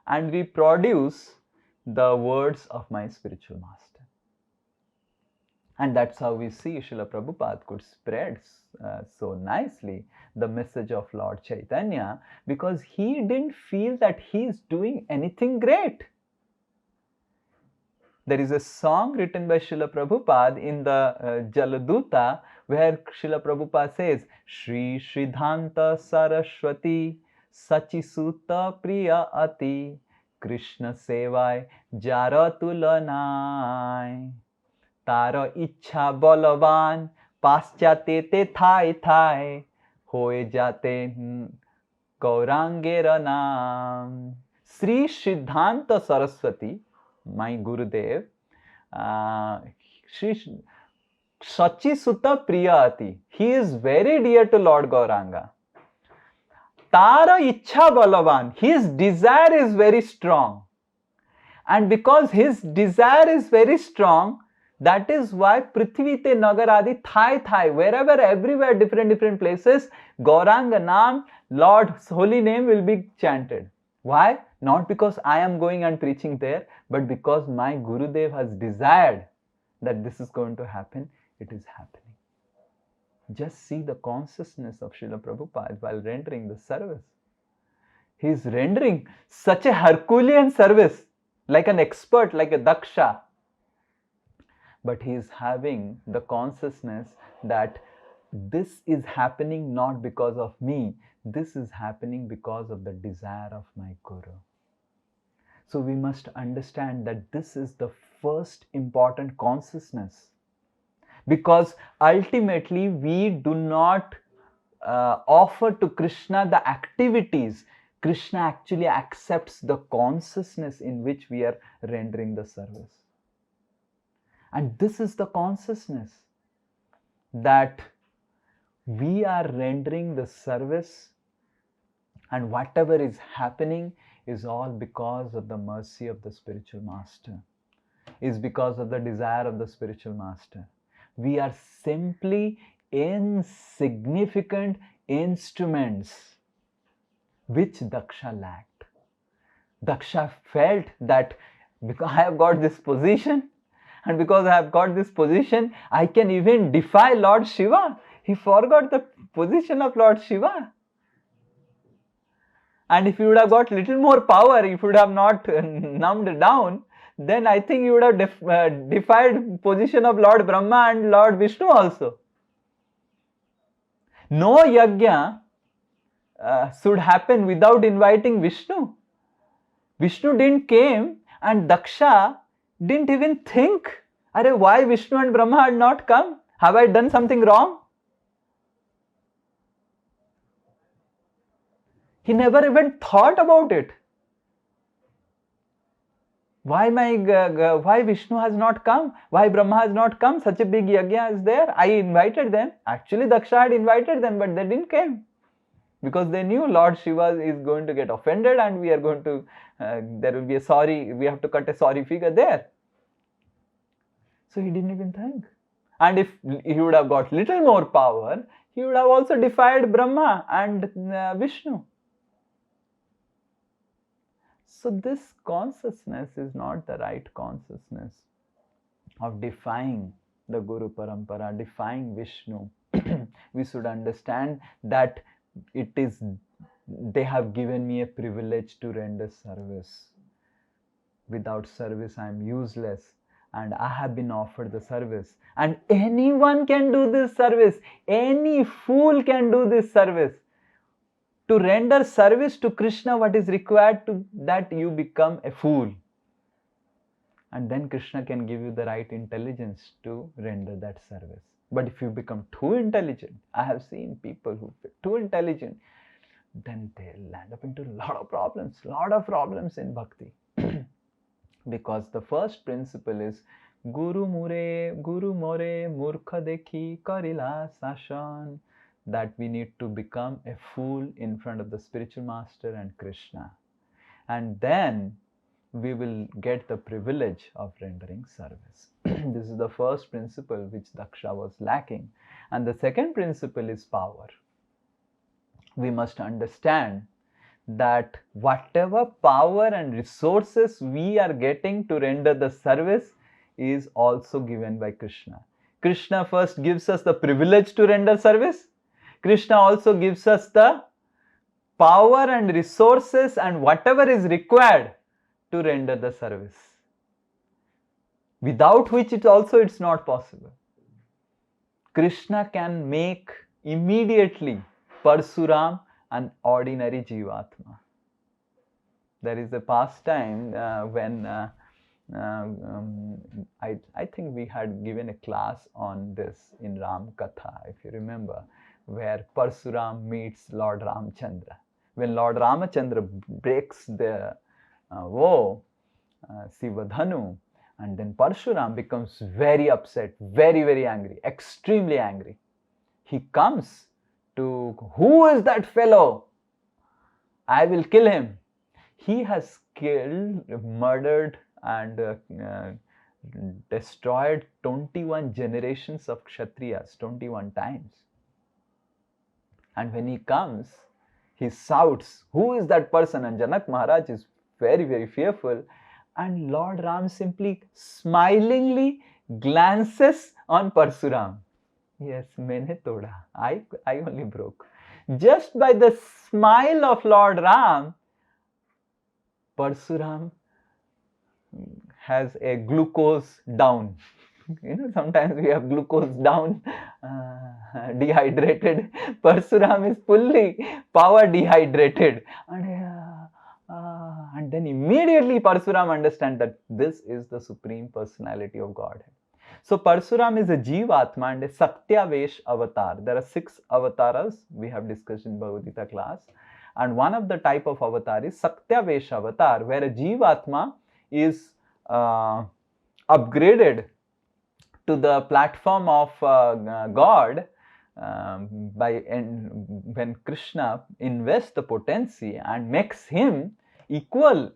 and reproduce the words of my spiritual master. And that's how we see Srila Prabhupada could spread so nicely the message of Lord Chaitanya, because he didn't feel that he is doing anything great. There is a song written by Srila Prabhupada in the Jaladuta, where Srila Prabhupada says, Shri Sridhanta Saraswati Sachi Sutta Priya Ati Krishna Sevai Jara Tulanai Tara Ichha Balavan Paschate Te Thai Thai Hoye Jate Gaurangera Naam. Sri Siddhanta Saraswati, my Gurudev, Sri Sachi Sutta Priyati, he is very dear to Lord Gauranga. Tara Ichha Balavan, his desire is very strong. And because his desire is very strong, that is why Prithvi Te Nagar Adi Thai, wherever, everywhere, different places, Gauranga Naam, Lord's holy name will be chanted. Why? Not because I am going and preaching there, but because my Gurudev has desired that this is going to happen, it is happening. Just see the consciousness of Srila Prabhupada while rendering the service. He is rendering such a Herculean service, like an expert, like a Daksha. But he is having the consciousness that this is happening not because of me, this is happening because of the desire of my Guru. So we must understand that this is the first important consciousness, because ultimately we do not offer to Krishna the activities. Krishna actually accepts the consciousness in which we are rendering the service. And this is the consciousness that we are rendering the service, and whatever is happening is all because of the mercy of the spiritual master, is because of the desire of the spiritual master. We are simply insignificant instruments which Daksha lacked. Daksha felt that because I have got this position, and because I have got this position, I can even defy Lord Shiva. He forgot the position of Lord Shiva. And if you would have got little more power, if you would have not numbed down, then I think you would have defied position of Lord Brahma and Lord Vishnu also. No yajna should happen without inviting Vishnu. Vishnu didn't came, and Daksha didn't even think, why Vishnu and Brahma had not come? Have I done something wrong? He never even thought about it. Why Vishnu has not come? Why Brahma has not come? Such a big yajna is there. I invited them. Actually, Daksha had invited them, but they didn't come. Because they knew Lord Shiva is going to get offended, and we are going to, there will be a sorry, we have to cut a sorry figure there. So he didn't even think. And if he would have got little more power, he would have also defied Brahma and Vishnu. So this consciousness is not the right consciousness of defying the Guru Parampara, defying Vishnu. We should understand that it is, they have given me a privilege to render service. Without service I am useless, and I have been offered the service. And anyone can do this service. Any fool can do this service. To render service to Krishna, what is required to that you become a fool. And then Krishna can give you the right intelligence to render that service. But if you become too intelligent, I have seen people who are too intelligent, then they land up into a lot of problems in bhakti. Because the first principle is Guru more murkha dekhi karila sashan, that we need to become a fool in front of the spiritual master and Krishna. And then we will get the privilege of rendering service. This is the first principle which Daksha was lacking. And the second principle is power. We must understand that whatever power and resources we are getting to render the service is also given by Krishna. Krishna first gives us the privilege to render service. Krishna also gives us the power and resources and whatever is required to render the service, without which it's not possible. Krishna can make immediately Parsuram an ordinary Jivatma. There is a pastime when I think we had given a class on this in Ram Katha, if you remember, where Parsuram meets Lord Ramchandra. When Lord Ramachandra breaks the Sivadhanu, and then Parshuram becomes very upset, very, very angry, extremely angry. He comes to, who is that fellow? I will kill him. He has killed, murdered, and destroyed 21 generations of Kshatriyas, 21 times. And when he comes, he shouts, who is that person? And Janak Maharaj is very, very fearful. And Lord Ram simply smilingly glances on Parsuram. Yes, maine toda. I only broke. Just by the smile of Lord Ram, Parsuram has a glucose down. Sometimes we have glucose down, dehydrated. Parsuram is fully power dehydrated. And then immediately Parsuram understands that this is the Supreme Personality of Godhead. So Parsuram is a Jivatma and a Satyavesh avatar. There are 6 avatars we have discussed in Bhagavad Gita class. And one of the type of avatar is Satyavesh avatar, where a Jivatma is upgraded to the platform of God when Krishna invests the potency and makes him equal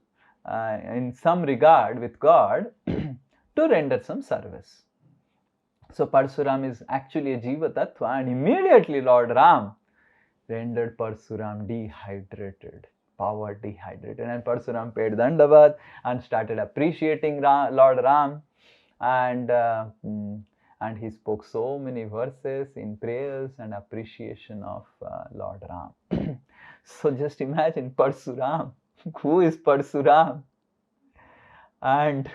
in some regard with God to render some service. So Parsuram is actually a Jiva Tattva, and immediately Lord Ram rendered Parsuram dehydrated, power dehydrated, and Parsuram paid Dandavat and started appreciating Lord Ram, and he spoke so many verses in prayers and appreciation of Lord Ram. So just imagine Parsuram, who is Parsuram, and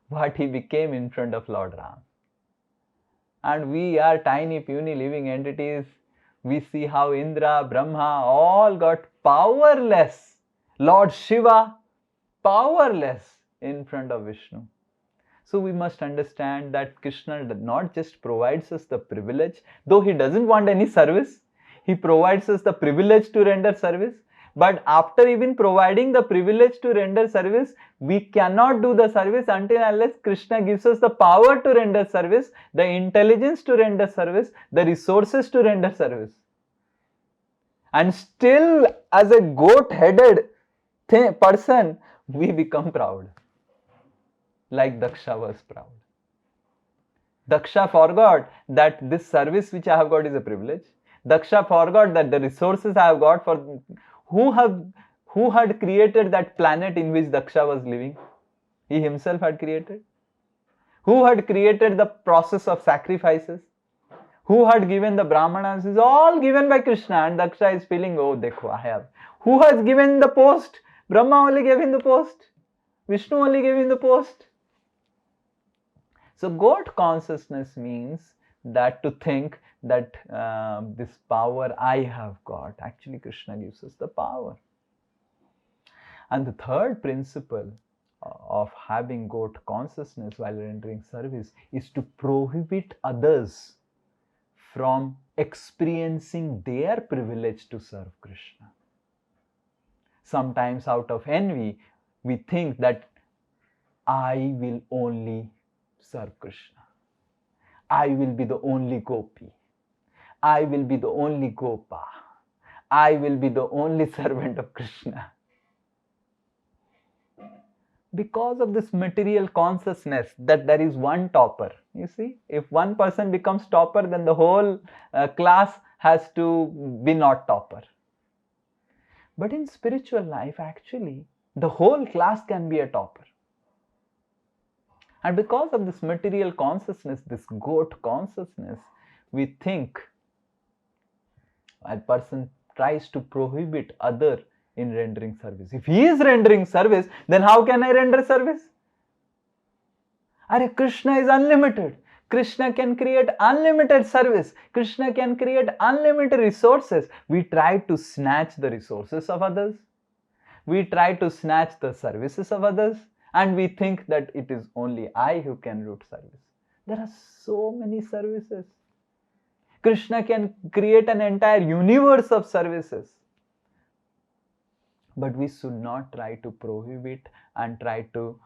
what he became in front of Lord Ram. And we are tiny, puny living entities. We see how Indra, Brahma all got powerless. Lord Shiva, powerless in front of Vishnu. So we must understand that Krishna not just provides us the privilege, though he doesn't want any service, he provides us the privilege to render service. But after even providing the privilege to render service, we cannot do the service until unless Krishna gives us the power to render service, the intelligence to render service, the resources to render service. And still, as a goat-headed person, we become proud. Like Daksha was proud. Daksha forgot that this service which I have got is a privilege. Daksha forgot that the resources I have got for who had created that planet in which Daksha was living? He himself had created. Who had created the process of sacrifices? Who had given the Brahmanas? Is all given by Krishna, and Daksha is feeling, oh, dekho, I have. Who has given the post? Brahma only gave him the post. Vishnu only gave him the post. So goat consciousness means that to think that this power I have got, actually Krishna gives us the power. And the third principle of having goat consciousness while rendering service is to prohibit others from experiencing their privilege to serve Krishna. Sometimes out of envy, we think that I will only serve Krishna. I will be the only gopi. I will be the only gopa. I will be the only servant of Krishna. Because of this material consciousness that there is one topper. You see, if one person becomes topper, then the whole class has to be not topper. But in spiritual life, actually, the whole class can be a topper. And because of this material consciousness, this goat consciousness, we think a person tries to prohibit other in rendering service. If he is rendering service, then how can I render service? Krishna is unlimited. Krishna can create unlimited service. Krishna can create unlimited resources. We try to snatch the resources of others. We try to snatch the services of others, and we think that it is only I who can root service. There are so many services. Krishna can create an entire universe of services. But we should not try to prohibit and try to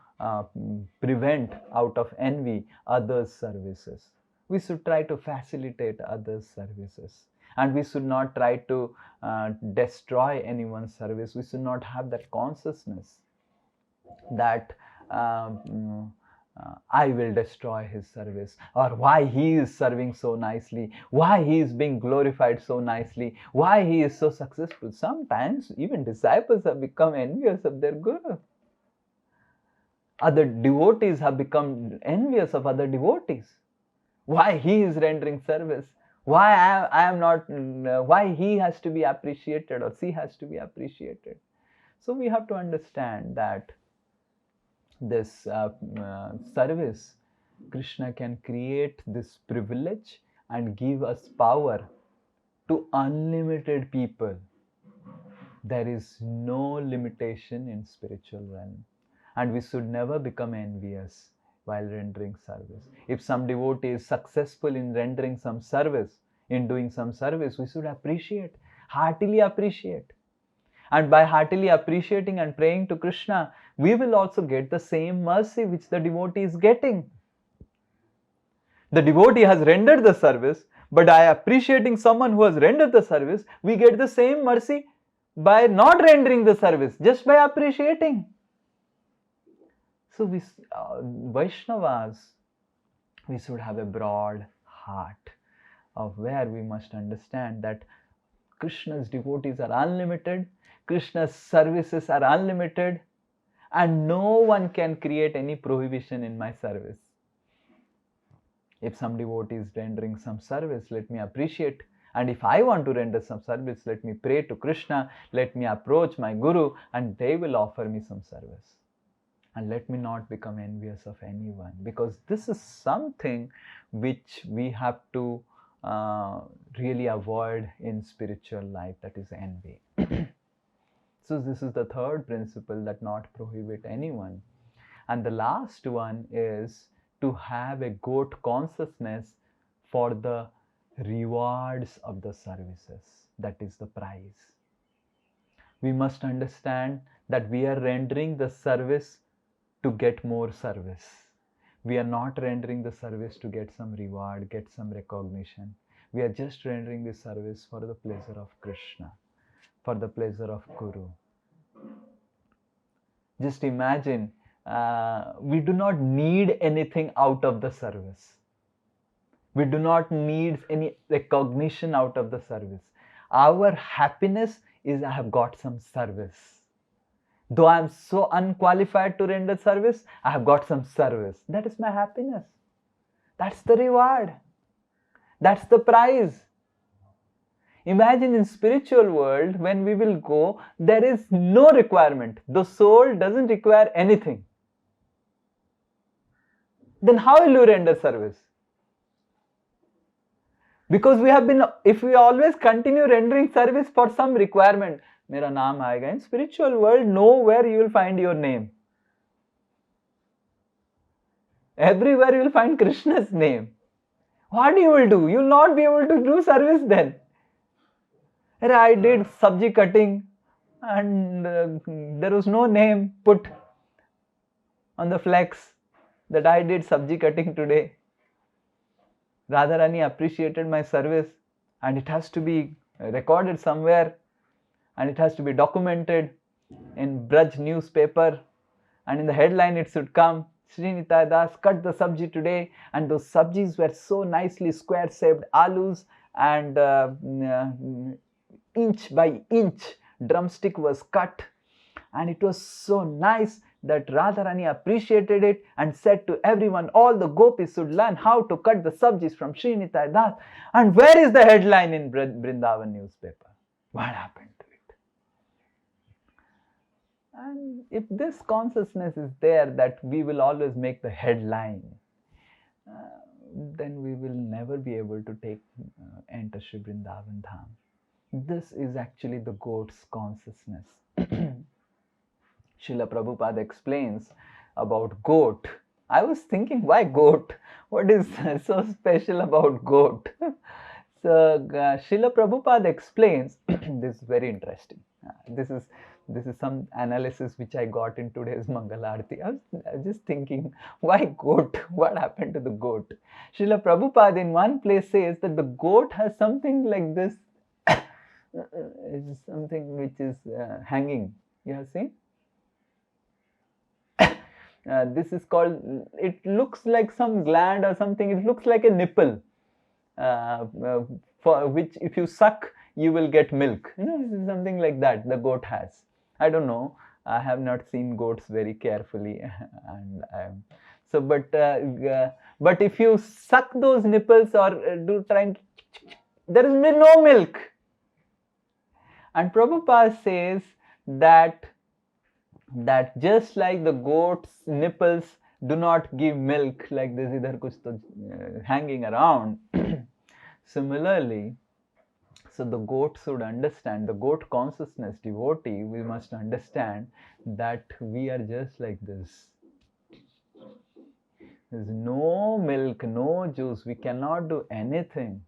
prevent out of envy others' services. We should try to facilitate others' services. And we should not try to destroy anyone's service. We should not have that consciousness that I will destroy his service, or why he is serving so nicely, why he is being glorified so nicely, why he is so successful. Sometimes even disciples have become envious of their guru. Other devotees have become envious of other devotees. Why he is rendering service, why I am not, why he has to be appreciated or she has to be appreciated. So we have to understand that this service, Krishna can create this privilege and give us power to unlimited people. There is no limitation in spiritual realm, and we should never become envious while rendering service. If some devotee is successful in rendering some service, in doing some service, we should appreciate, heartily appreciate. And by heartily appreciating and praying to Krishna, we will also get the same mercy which the devotee is getting. The devotee has rendered the service, but by appreciating someone who has rendered the service, we get the same mercy by not rendering the service, just by appreciating. So we Vaishnavas, we should have a broad heart of where we must understand that Krishna's devotees are unlimited, Krishna's services are unlimited, and no one can create any prohibition in my service. If some devotee is rendering some service, let me appreciate. And if I want to render some service, let me pray to Krishna, let me approach my guru, and they will offer me some service. And let me not become envious of anyone, because this is something which we have to really avoid in spiritual life, that is envy. So this is the third principle, that not prohibit anyone. And the last one is to have a good consciousness for the rewards of the services, that is the prize. We must understand that we are rendering the service to get more service. We are not rendering the service to get some reward, get some recognition. We are just rendering the service for the pleasure of Krishna, for the pleasure of Guru. Just imagine, we do not need anything out of the service. We do not need any recognition out of the service. Our happiness is, I have got some service. Though I am so unqualified to render service, I have got some service. That is my happiness. That's the reward. That's the prize. Imagine in spiritual world, when we will go, there is no requirement. The soul doesn't require anything. Then how will you render service? Because we have been, if we always continue rendering service for some requirement, Mera naam aayega. In spiritual world, nowhere you will find your name. Everywhere you will find Krishna's name. What you will do? You will not be able to do service then. I did sabji cutting and there was no name put on the flex that I did sabji cutting today. Radharani appreciated my service, and it has to be recorded somewhere, and it has to be documented in Braj newspaper, and in the headline it should come, Srinitaya Das cut the sabji today, and those sabjis were so nicely square shaped alus, and inch by inch drumstick was cut, and it was so nice that Radharani appreciated it and said to everyone, all the gopis should learn how to cut the sabjis from Srinitaya Das. And where is the headline in Vrindavan newspaper? What happened to it? And if this consciousness is there, that we will always make the headline, then we will never be able to enter Shri Vrindavan Dham. This is actually the goat's consciousness. Srila Prabhupada explains about goat. I was thinking, why goat? What is so special about goat? So Srila Prabhupada explains, this is very interesting. This is some analysis which I got in today's Mangalarti. I was just thinking, why goat? What happened to the goat? Srila Prabhupada in one place says that the goat has something like this. It's something which is hanging. You have seen? This is called, it looks like some gland or something. It looks like a nipple, for which if you suck, you will get milk. Something like that the goat has. I don't know. I have not seen goats very carefully, and so. But if you suck those nipples or do trying, there is no milk. And Prabhupada says that just like the goat's nipples do not give milk, like this idhar kuch to hanging around. Similarly, so the goat should understand, the goat consciousness devotee, we must understand that we are just like this. There's no milk, no juice, we cannot do anything.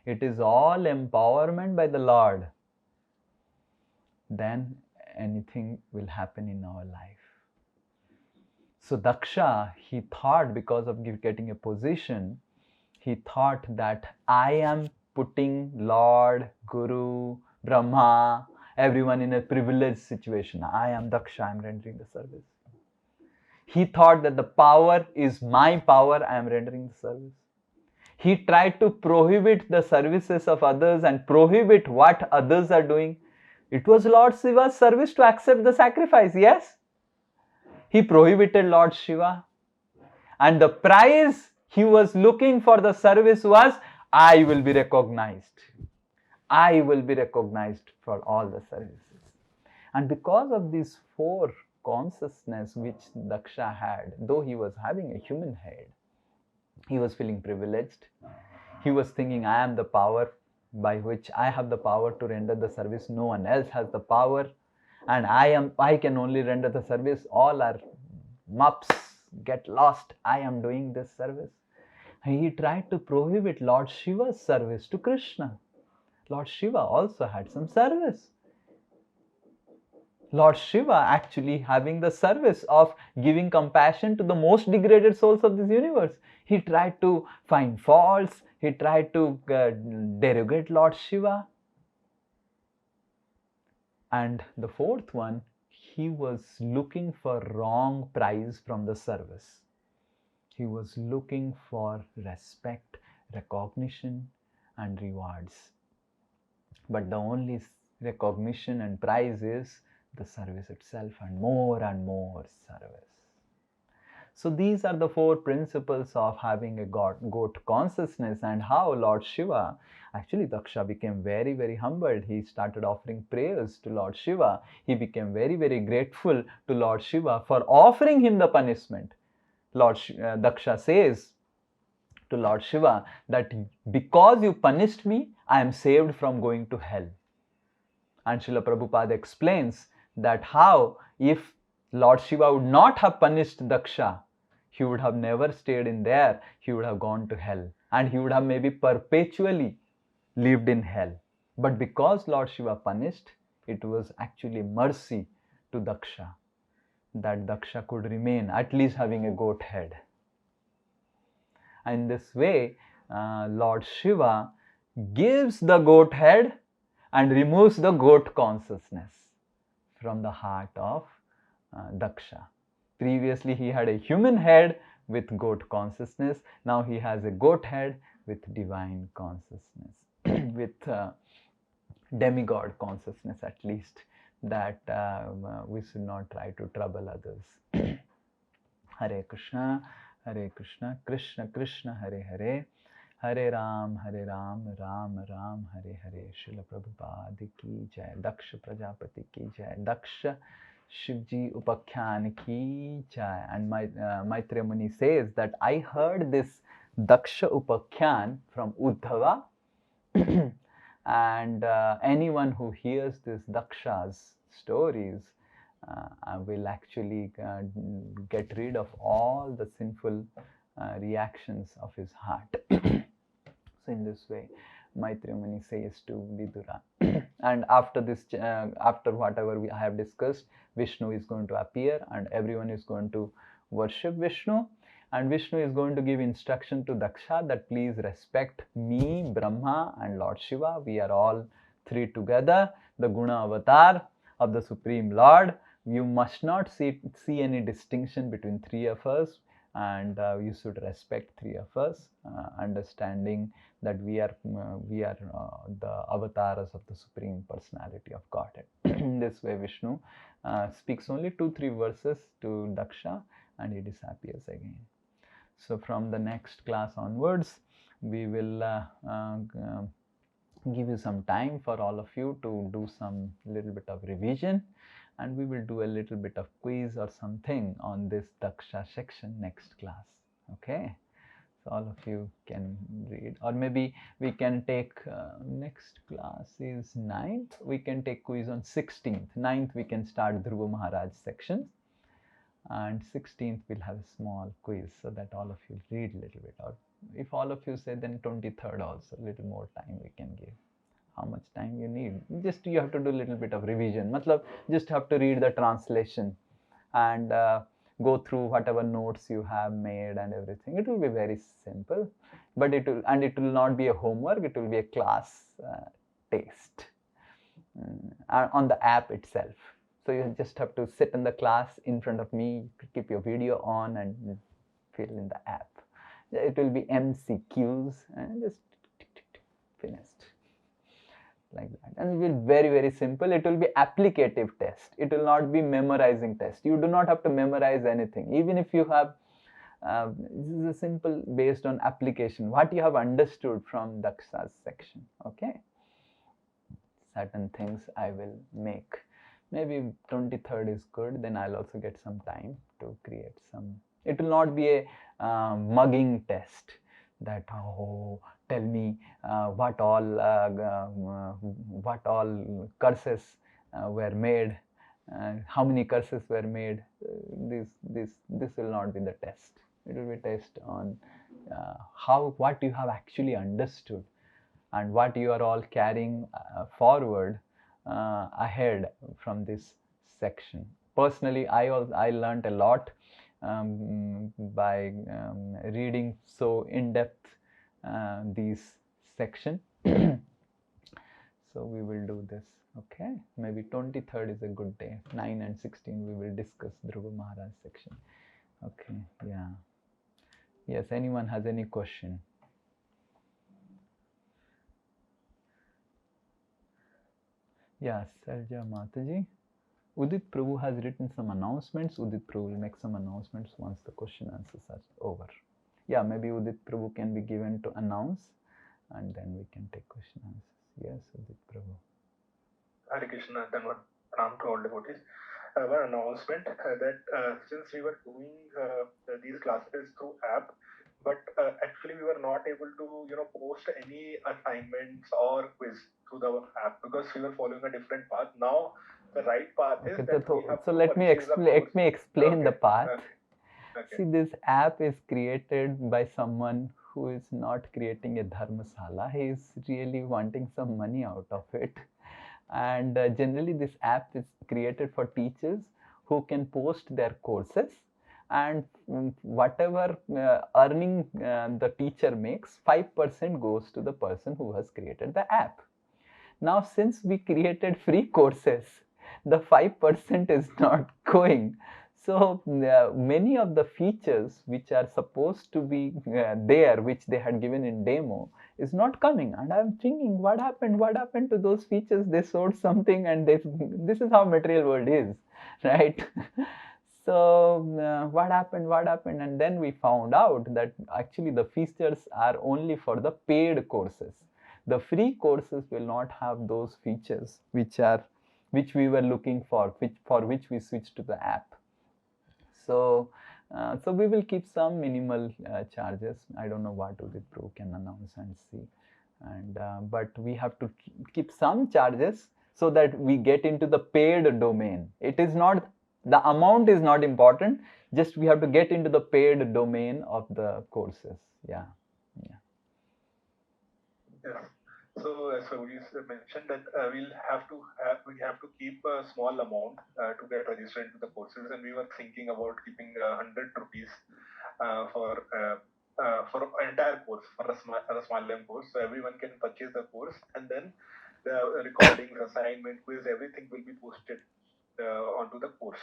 It is all empowerment by the Lord. Then anything will happen in our life. So Daksha, he thought, because of getting a position, he thought that I am putting Lord, Guru, Brahma, everyone in a privileged situation. I am Daksha, I am rendering the service. He thought that the power is my power, I am rendering the service. He tried to prohibit the services of others and prohibit what others are doing. It was Lord Shiva's service to accept the sacrifice, yes? He prohibited Lord Shiva. And the prize he was looking for the service was, I will be recognized. I will be recognized for all the services. And because of these four consciousness which Daksha had, though he was having a human head, he was feeling privileged. He was thinking, I am the power by which I have the power to render the service. No one else has the power, and I can only render the service. All are mups, get lost. I am doing this service. He tried to prohibit Lord Shiva's service to Krishna. Lord Shiva also had some service. Lord Shiva actually having the service of giving compassion to the most degraded souls of this universe. He tried to find faults. He tried to derogate Lord Shiva. And the fourth one, he was looking for wrong prize from the service. He was looking for respect, recognition, and rewards. But the only recognition and prize is the service itself, and more service. So these are the four principles of having a goat consciousness, and how Lord Shiva, actually Daksha became very, very humbled. He started offering prayers to Lord Shiva. He became very, very grateful to Lord Shiva for offering him the punishment. Daksha says to Lord Shiva that because you punished me, I am saved from going to hell. And Srila Prabhupada explains that how if Lord Shiva would not have punished Daksha, he would have never stayed in there. He would have gone to hell, and he would have maybe perpetually lived in hell. But because Lord Shiva punished, it was actually mercy to Daksha, that Daksha could remain at least having a goat head. And this way, Lord Shiva gives the goat head and removes the goat consciousness from the heart of Daksha. Previously, he had a human head with goat consciousness. Now he has a goat head with divine consciousness, with demigod consciousness at least, that we should not try to trouble others. Hare Krishna, Krishna Krishna, Hare Hare, Hare Ram, Ram Ram, Hare Hare. Srila Prabhupada ki jai, Daksha Prajapati ki jai, Daksha Shivji Upakhyan ki jai. And Maitreya Muni says that I heard this Daksha Upakhyan from Uddhava. And anyone who hears this Daksha's stories will actually get rid of all the sinful reactions of his heart. So in this way, Maitreya Muni says to Vidura. And after this, after whatever I have discussed, Vishnu is going to appear and everyone is going to worship Vishnu. And Vishnu is going to give instruction to Daksha that please respect me, Brahma and Lord Shiva. We are all three together, the Guna avatar of the Supreme Lord. You must not see any distinction between three of us, and you should respect three of us, understanding that we are the avatars of the Supreme Personality of Godhead. In this way, Vishnu speaks only 2-3 verses to Daksha and he disappears again. So from the next class onwards, we will give you some time for all of you to do some little bit of revision, and we will do a little bit of quiz or something on this Daksha section next class. Okay, so all of you can read, or maybe we can take next class is 9th. We can take quiz on 16th. 9th we can start Dhruva Maharaj section, and 16th we'll have a small quiz so that all of you read a little bit, or if all of you say then 23rd also, a little more time we can give. How much time you need? Just you have to do a little bit of revision. Matlab, just have to read the translation and go through whatever notes you have made and everything. It will be very simple, but it will not be a homework. It will be a class test on the app itself. So you just have to sit in the class in front of me, keep your video on and fill in the app. It will be MCQs and just finished like that. And it will be very, very simple. It will be applicative test. It will not be memorizing test. You do not have to memorize anything. Even if you have, this is a simple based on application, what you have understood from Daksha's section. Okay. Certain things I will make. Maybe 23rd is good, then I'll also get some time to create some. It will not be a mugging test that, oh, tell me what all curses were made, how many curses were made. This will not be the test. It will be a test on what you have actually understood and what you are all carrying forward ahead from this section. Personally, I learned a lot by reading so in depth these section. So we will do this. Okay, maybe 23rd is a good day. 9 and 16 we will discuss Dhruva Maharaj section. Okay, yeah. Yes, anyone has any question? Yes, Sarja Mataji. Udit Prabhu has written some announcements. Udit Prabhu will make some announcements once the question answers are over. Yeah, maybe Udit Prabhu can be given to announce and then we can take question answers. Yes, Udit Prabhu. Hare Krishna, Pranam to all devotees. One announcement that since we were doing these classes through app, but actually we were not able to post any assignments or quiz through the app because we were following a different path. Now the right path is that we have so let me explain the path. Okay. See, this app is created by someone who is not creating a dharmasala. He is really wanting some money out of it. And generally this app is created for teachers who can post their courses, and whatever earning the teacher makes, 5% goes to the person who has created the app. Now since we created free courses, the 5% is not going. So many of the features which are supposed to be there, which they had given in demo, is not coming. And I'm thinking, what happened to those features? They sold something, and this is how material world is, right? So what happened? And then we found out that actually the features are only for the paid courses. The free courses will not have those features which we were looking for which we switched to the app. So So we will keep some minimal charges. I don't know what Udit Pro can announce and see, and but we have to keep some charges so that we get into the paid domain. It is not, the amount is not important, just we have to get into the paid domain of the courses. Yeah. Yes. So we mentioned that we have to keep a small amount to get registered into the courses, and we were thinking about keeping 100 rupees for entire course, for a Smalayam course. So everyone can purchase the course, and then the recordings, assignment, quiz, everything will be posted onto the course.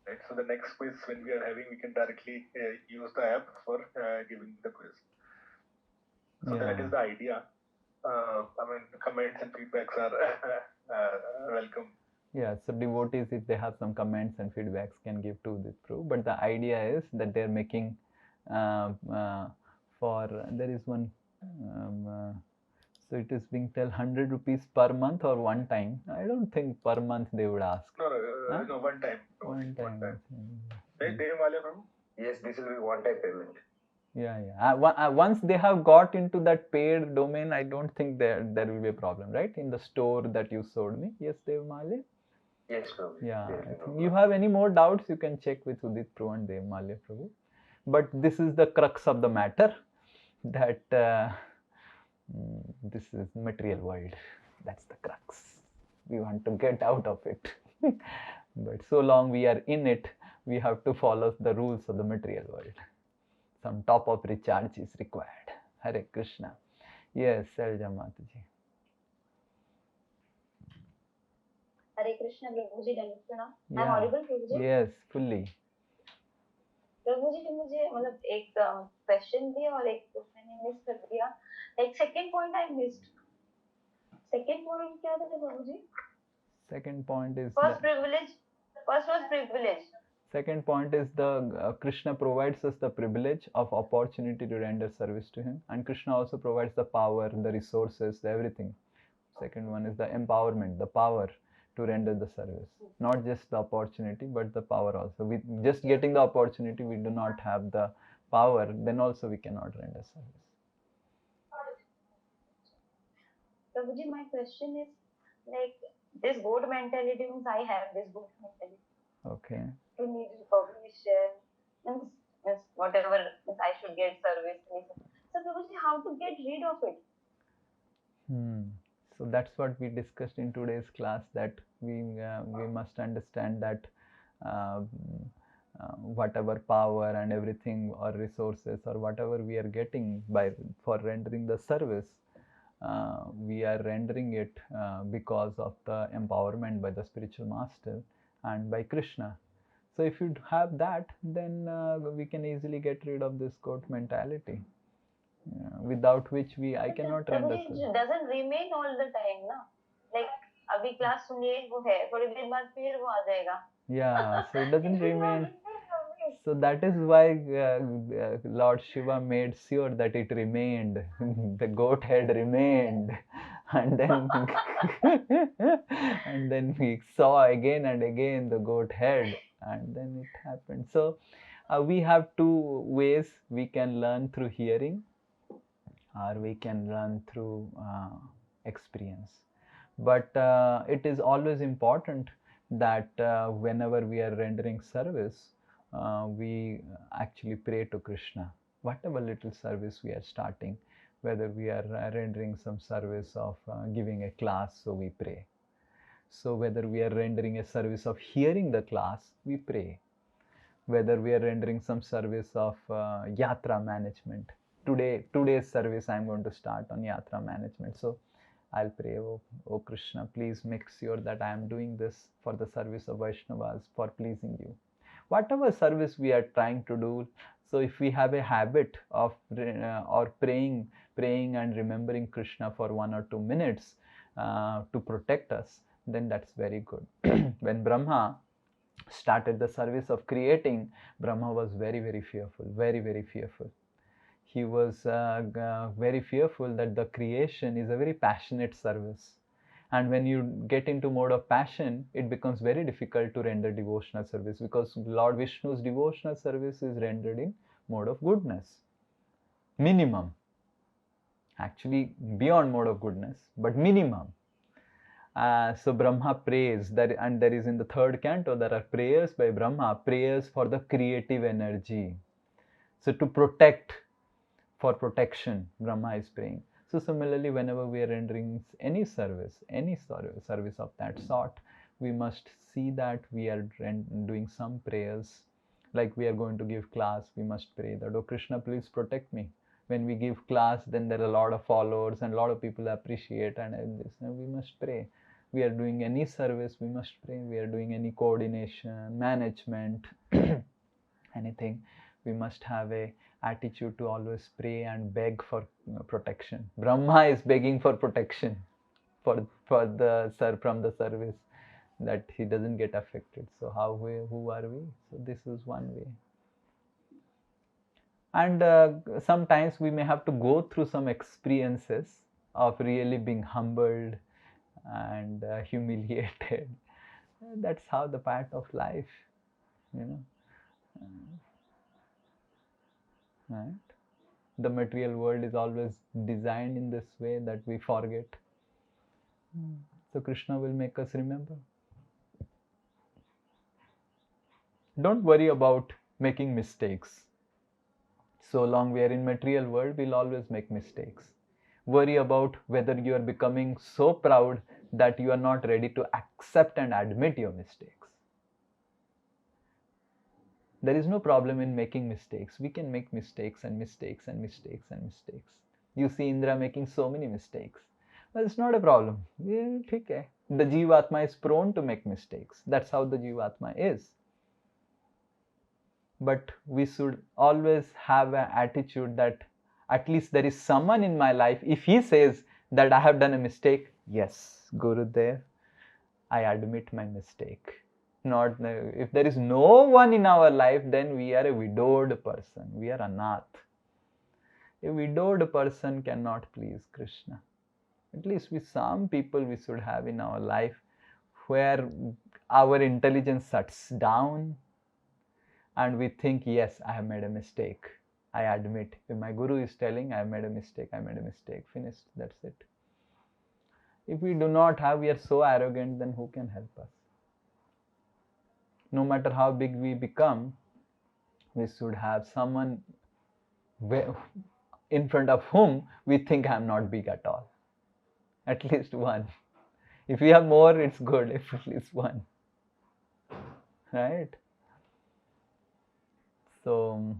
Right. So the next quiz when we are having, we can directly use the app for giving the quiz. So that is the idea. I mean, comments and feedbacks are welcome. Yeah, so devotees, if they have some comments and feedbacks, can give to this Pro. But the idea is that they're making there is one, so it is being tell 100 rupees per month or one time. I don't think per month they would ask. No, one time. One time. Yes, this will be one-time payment. Yeah. Once they have got into that paid domain, I don't think there will be a problem, right? In the store that you showed me. Yes, Dev Malya? Yes, Prabhu. Yeah. You have any more doubts, you can check with Udit Pro and Dev Malya Prabhu. But this is the crux of the matter, that this is material world. That's the crux. We want to get out of it. But so long we are in it, we have to follow the rules of the material world. Some top-up recharge is required. Hare Krishna. Yes, Selja Mataji. Hare Krishna, Prabhuji, Daksha. I'm audible, Prabhuji? Yes, fully. प्रभुजी मुझे मतलब एक question भी और एक मैंने miss कर दिया, like second point I missed. Second point क्या था प्रभुजी? Second point is first was privilege. Second point is the Krishna provides us the privilege of opportunity to render service to him, and Krishna also provides the power, the resources, the everything. Second one is the empowerment, the power to render the service. Not just the opportunity, but the power also. With just getting the opportunity, we do not have the power, then also we cannot render service. Prabhuji, my question is, like, this goat mentality means I have this goat mentality. Okay. To need recognition, means whatever, means I should get service. So Prabhuji, how to get rid of it? So that's what we discussed in today's class, that we must understand that whatever power and everything or resources or whatever we are getting for rendering the service, we are rendering it because of the empowerment by the spiritual master and by Krishna. So if you have that, then we can easily get rid of this goat mentality. Without which I cannot render service. It doesn't remain all the time, na? Like abhi class सुनिए वो है, थोड़ी देर बाद फिर वो आ जाएगा. Yeah, so it doesn't remain. So that is why Lord Shiva made sure that it remained. The goat head remained, and then and then we saw again and again the goat head, and then it happened. So we have two ways we can learn: through hearing, or we can learn through experience. But it is always important that whenever we are rendering service, we actually pray to Krishna. Whatever little service we are starting, whether we are rendering some service of giving a class, so we pray. So whether we are rendering a service of hearing the class, we pray. Whether we are rendering some service of yatra management, today's service I'm going to start on yatra management, so I'll pray, oh Krishna, please make sure that I am doing this for the service of Vaishnavas, for pleasing you. Whatever service we are trying to do, so if we have a habit of or praying and remembering Krishna for 1 or 2 minutes to protect us, then that's very good. When Brahma started the service of creating, Brahma was very, very fearful, very, very fearful. He was very fearful that the creation is a very passionate service, And when you get into mode of passion, it becomes very difficult to render devotional service, because Lord Vishnu's devotional service is rendered in mode of goodness. Minimum. Actually, beyond mode of goodness, but minimum. So Brahma prays, and there is in the third canto, there are prayers by Brahma, prayers for the creative energy. So to protect, for protection, Brahma is praying. So similarly, whenever we are rendering any service of that sort, we must see that we are doing some prayers. Like we are going to give class, we must pray that, oh Krishna, please protect me. When we give class, then there are a lot of followers and a lot of people appreciate, and this, and we must pray. We are doing any service, we must pray. We are doing any coordination, management, anything, we must have a attitude to always pray and beg for protection. Brahma is begging for protection from the service, that he doesn't get affected. So who are we? So this is one way. And sometimes we may have to go through some experiences of really being humbled and humiliated. That's how the part of life, right? The material world is always designed in this way that we forget. So Krishna will make us remember. Don't worry about making mistakes. So long we are in material world, we'll always make mistakes. Worry about whether you are becoming so proud that you are not ready to accept and admit your mistakes. There is no problem in making mistakes. We can make mistakes and mistakes and mistakes and mistakes. You see Indra making so many mistakes. Well, it's not a problem. Yeah, okay. The Jivatma is prone to make mistakes. That's how the Jivatma is. But we should always have an attitude that at least there is someone in my life. If he says that I have done a mistake, yes, Gurudev, I admit my mistake. Not if there is no one in our life, then we are a widowed person. We are anath. A widowed person cannot please Krishna. At least with some people we should have in our life where our intelligence shuts down and we think, yes, I have made a mistake. I admit. If my guru is telling I have made a mistake, I made a mistake. Finished. That's it. If we do not have, we are so arrogant, then who can help us? No matter how big we become, we should have someone in front of whom we think I am not big at all. At least one. If we have more, it's good. If at least one. Right? So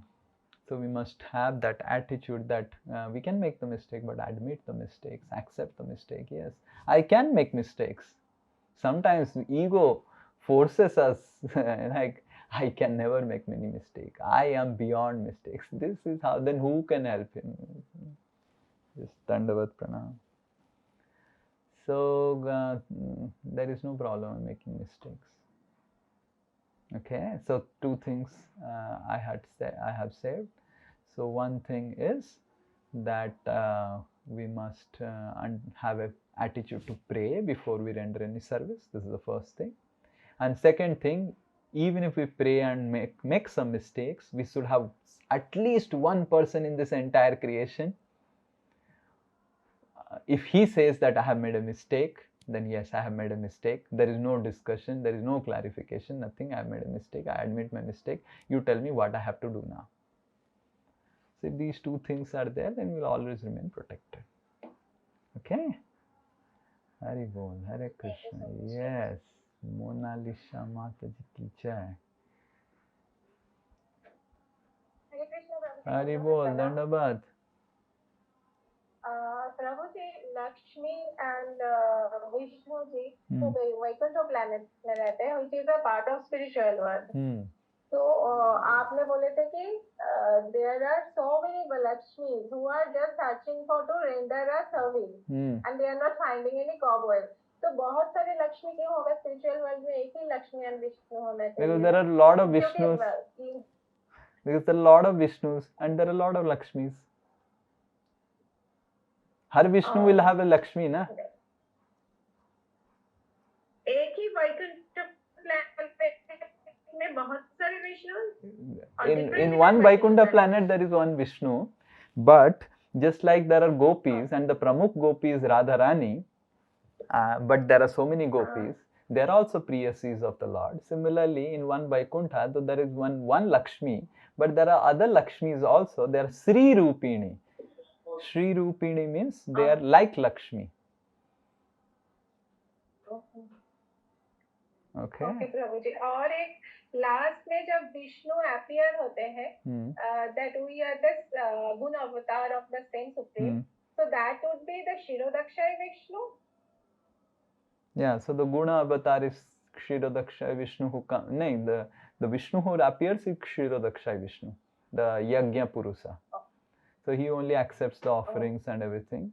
we must have that attitude that we can make the mistake, but admit the mistakes, accept the mistake. Yes, I can make mistakes. Sometimes ego forces us like, I can never make many mistakes. I am beyond mistakes. This is how, then who can help him? Just Dandavat Pranam. So there is no problem in making mistakes. Okay, so two things I have said. So one thing is that we must have an attitude to pray before we render any service. This is the first thing. And second thing, even if we pray and make some mistakes, we should have at least one person in this entire creation. If he says that I have made a mistake, then yes, I have made a mistake. There is no discussion, there is no clarification, nothing. I have made a mistake. I admit my mistake. You tell me what I have to do now. So if these two things are there, then we will always remain protected. Okay? Hari Bol, Hare Krishna. Yes. Mona Lisa Mataji ki jai. Hari Bol, Dandabat. Prabhuji, Lakshmi and Vishnu ji, so the Vaikuntha planet में रहते हैं, which is a part of spiritual world. So आपने बोले थे कि there are so many Lakshmis who are just searching for to render a service and they are not finding any cobweb. तो बहुत सारे लक्ष्मी क्यों होगा spiritual world में, एक ही लक्ष्मी and विष्णु होना चाहिए? Because there are a lot of Vishnus. Because there are a lot of Vishnus and there are a lot of Lakshmis. Har Vishnu will have a Lakshmi, na? Vaikuntha planet में बहुत सारे Vishnu in one Vaikuntha planet there is one Vishnu, but just like there are gopis and the Pramukh gopi is Radharani, but there are so many gopis, they are also preyasis of the Lord. Similarly, in one Vaikuntha, though there is one Lakshmi, but there are other Lakshmis also. They are Sri Rupini. Sri Rupini means they are like Lakshmi. Okay. Okay Prabhu ji. और एक last में जब Vishnu appear होते हैं, that we are the गुण अवतार of the same supreme, so that would be the Shirodaksha Vishnu. Yeah, so the Guna avatar is Kshirodaksha Vishnu who comes. No, the Vishnu who appears is Kshirodaksha Vishnu, the Yajna Purusa. So he only accepts the offerings and everything.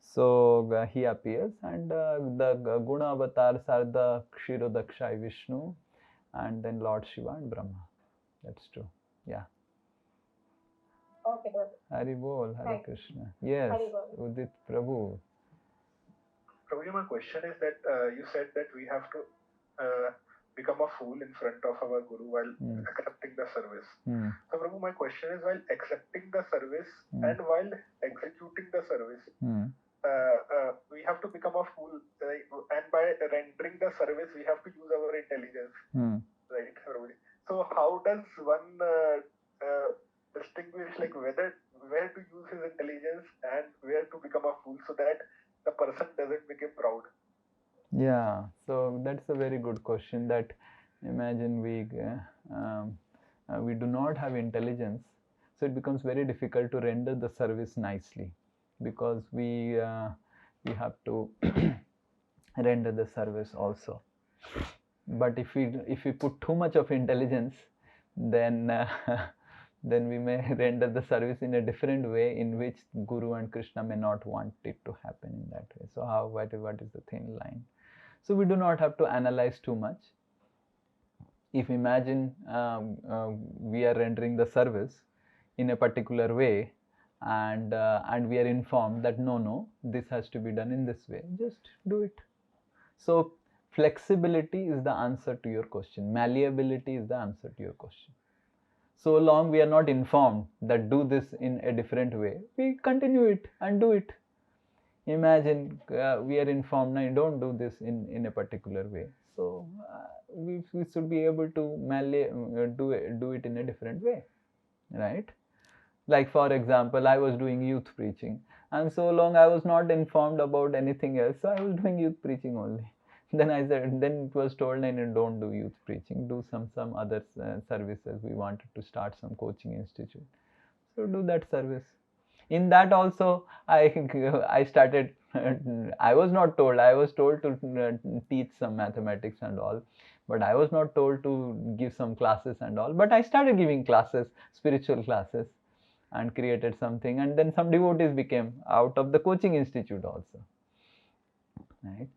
So he appears, and the Guna avatars are the Kshirodaksha Vishnu, and then Lord Shiva and Brahma. That's true. Yeah. Okay, brother. Hari Bol, Hare Krishna. Yes, Udit Prabhu. Prabhuji, my question is that you said that we have to become a fool in front of our Guru while accepting the service. So, Prabhu, my question is, while accepting the service and while executing the service, we have to become a fool, right? And by rendering the service, we have to use our intelligence, right, Prabhuji? So, how does one distinguish, like, where to use his intelligence and where to become a fool, so that the person doesn't become proud? Yeah, so that's a very good question. That imagine we do not have intelligence, so it becomes very difficult to render the service nicely, because we have to render the service also. But if we put too much of intelligence, then then we may render the service in a different way, in which Guru and Krishna may not want it to happen in that way. So what is the thin line? So we do not have to analyze too much. If imagine we are rendering the service in a particular way, and we are informed that no, this has to be done in this way, just do it. So flexibility is the answer to your question. Malleability is the answer to your question. So long we are not informed that do this in a different way, we continue it and do it. Imagine we are informed, now don't do this in a particular way. So we should be able to do it in a different way, right? Like, for example, I was doing youth preaching, and so long I was not informed about anything else, so I was doing youth preaching only. Then it was told, no, don't do youth preaching, do some other services. We wanted to start some coaching institute, so do that service. In that also, I started. I was not told. I was told to teach some mathematics and all, but I was not told to give some classes and all. But I started giving classes, spiritual classes, and created something. And then some devotees became out of the coaching institute also, right?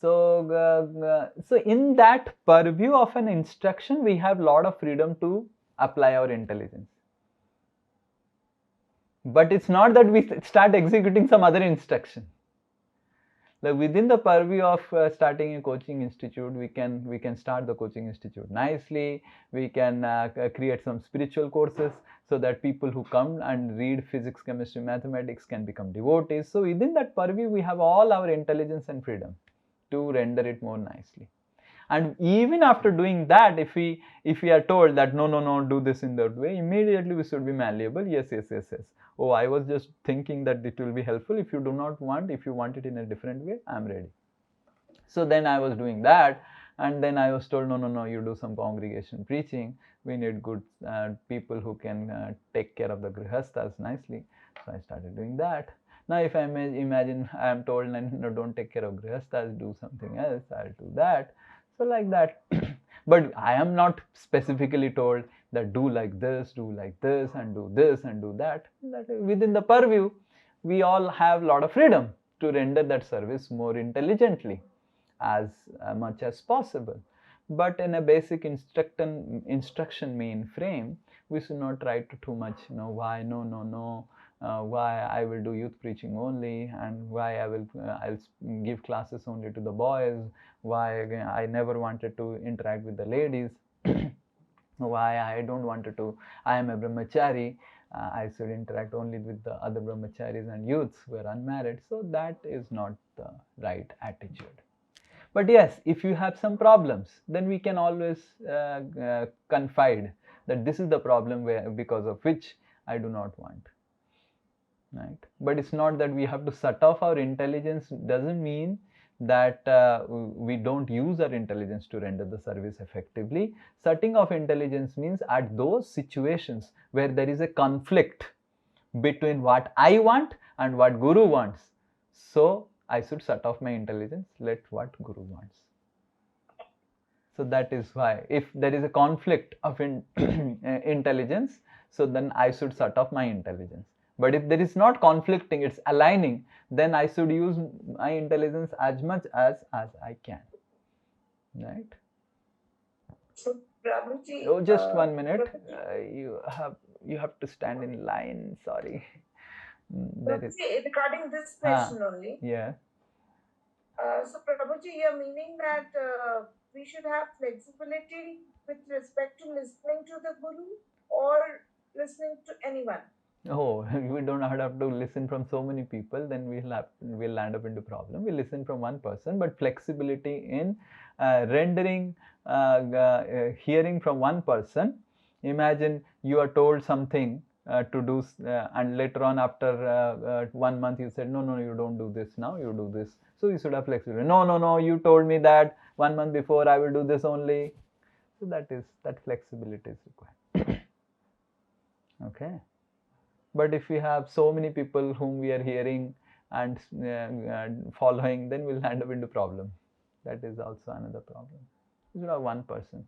So, so in that purview of an instruction, we have a lot of freedom to apply our intelligence. But it's not that we start executing some other instruction. Like within the purview of starting a coaching institute, we can start the coaching institute nicely. We can create some spiritual courses so that people who come and read physics, chemistry, mathematics can become devotees. So within that purview, we have all our intelligence and freedom to render it more nicely. And even after doing that, if we are told that no, do this in that way, immediately we should be malleable. Yes. Oh, I was just thinking that it will be helpful. If you do not want, if you want it in a different way, I'm ready. So then I was doing that, and then I was told, no, you do some congregation preaching. We need good people who can take care of the grihasthas nicely. So I started doing that. Now if I imagine I am told, no, don't take care of grihasthas, do something else, I'll do that. So like that. But I am not specifically told that do like this, and do this and do that. That within the purview, we all have a lot of freedom to render that service more intelligently, as much as possible. But in a basic instruction main frame, we should not try to too much, why, no, why I will do youth preaching only, and why I'll give classes only to the boys, why again I never wanted to interact with the ladies, why I don't wanted to, I am a brahmachari, I should interact only with the other brahmacharis and youths who are unmarried. So that is not the right attitude. But yes, if you have some problems, then we can always confide that this is the problem because of which I do not want. Right? But it's not that we have to shut off our intelligence. Doesn't mean that we don't use our intelligence to render the service effectively. Shutting off intelligence means at those situations where there is a conflict between what I want and what Guru wants. So I should shut off my intelligence, let what Guru wants. So that is why if there is a conflict of intelligence, so then I should shut off my intelligence. But if there is not conflicting, it's aligning, then I should use my intelligence as much as I can. Right? So, Prabhuji, oh, just 1 minute. You have to stand in line. Sorry. Prabhuji, regarding this question only. Yeah. So, Prabhuji, you're meaning that we should have flexibility with respect to listening to the Guru or listening to anyone? Oh, we don't have to listen from so many people, then we'll land up into problem. We listen from one person, but flexibility in rendering, hearing from one person. Imagine you are told something to do, and later on after 1 month you said, no, you don't do this now, you do this. So you should have flexibility. No, you told me that 1 month before I will do this only. So that flexibility is required. Okay. But if we have so many people whom we are hearing and following, then we'll end up into problem. That is also another problem. You should have one person.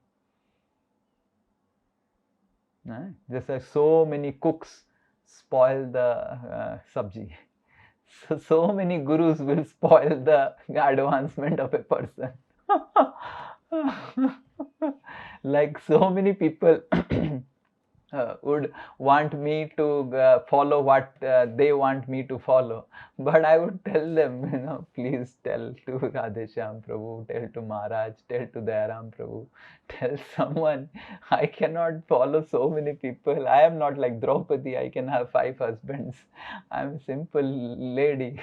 Just like so many cooks spoil the sabji. So many gurus will spoil the advancement of a person. Like so many people would want me to follow what they want me to follow, but I would tell them, please tell to Radheshyam Prabhu, tell to Maharaj, tell to Dayaram Prabhu, tell someone. I cannot follow so many people. I am not like Draupadi, I can have 5 husbands. I am a simple lady.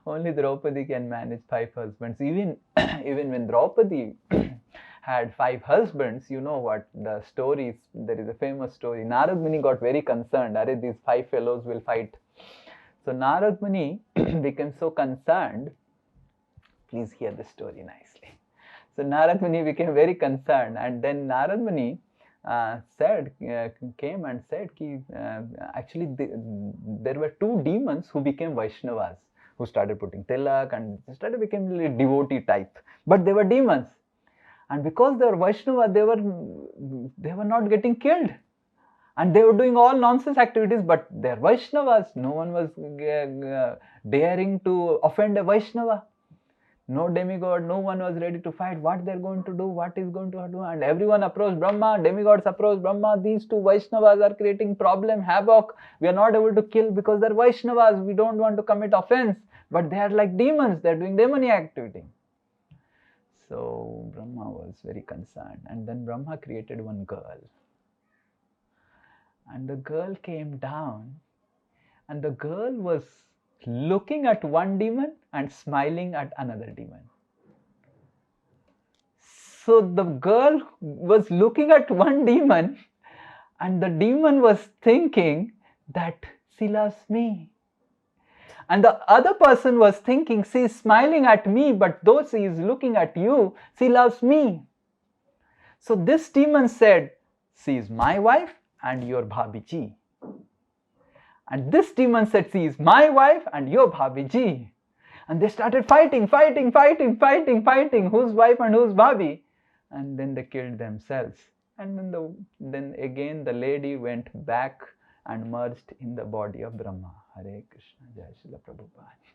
Only Draupadi can manage 5 husbands. Even when Draupadi had 5 husbands, you know what the story is. There is a famous story. Narad Muni got very concerned. These 5 fellows will fight. So Narad Muni became so concerned. Please hear the story nicely. So Narad Muni became very concerned, and then Narad Muni came and said, actually there were 2 demons who became Vaishnavas, who started putting tilak and became really devotee type. But they were demons. And because they were Vaishnava, they were not getting killed. And they were doing all nonsense activities, but they are Vaishnavas. No one was daring to offend a Vaishnava. No demigod, no one was ready to fight. What they're going to do, what is going to do. And everyone approached Brahma, demigods approached Brahma. These 2 Vaishnavas are creating problem, havoc. We are not able to kill because they're Vaishnavas. We don't want to commit offense. But they are like demons. They're doing demoniac activity. So Brahma was very concerned, and then Brahma created one girl, and the girl came down, and the girl was looking at one demon and smiling at another demon. So the girl was looking at one demon, and the demon was thinking that she loves me. And the other person was thinking, she is smiling at me, but though she is looking at you, she loves me. So this demon said, she is my wife and your Bhabiji. And this demon said, she is my wife and your Bhabiji. And they started fighting, whose wife and whose Bhabi. And then they killed themselves. And then again the lady went back and merged in the body of Brahma. Hare Krishna, Jai Srila Prabhupada.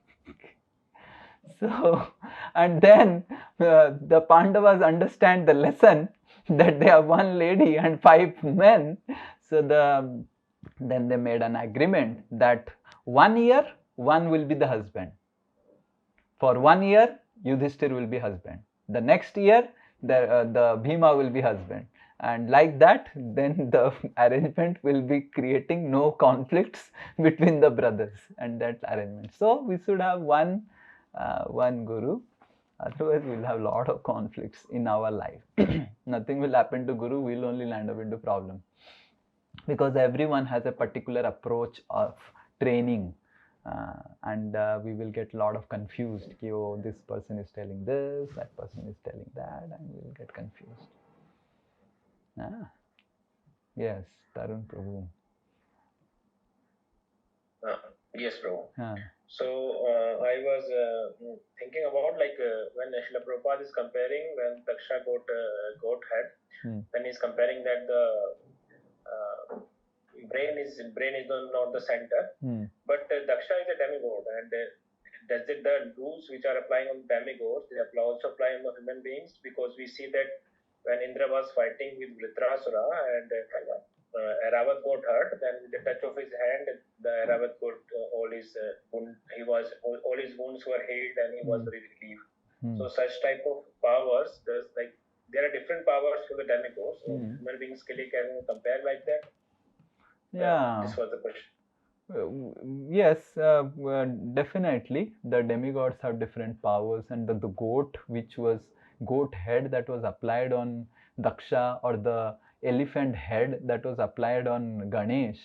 So, and then the Pandavas understand the lesson that they are one lady and 5 men. So the then they made an agreement that 1 year one will be the husband. For 1 year Yudhishthir will be husband. The next year the Bhima will be husband. And like that, then the arrangement will be creating no conflicts between the brothers and that arrangement. So we should have one guru, otherwise we'll have a lot of conflicts in our life. Nothing will happen to guru, we'll only land up into problem, because everyone has a particular approach of training, and we will get a lot of confused. Oh, this person is telling this, that person is telling that, and we will get confused. Yes, Tarun Prabhu. Yes, Prabhu. So I was thinking about when Srila Prabhupada is comparing when Daksha got goat head, then he's comparing that the brain is not the center, but Daksha is a demigod, and does it the rules which are applying on demigods they also apply on the human beings? Because we see that when Indra was fighting with Vritrasura and Airavat got hurt, then with the touch of his hand, the Airavat got all his wounds were healed and he was very relieved. So such type of powers, there are different powers for the demigods. So human beings can you compare like that? Yeah. This was the question. Yes, definitely the demigods have different powers, and the goat, which was goat head that was applied on Daksha, or the elephant head that was applied on Ganesh,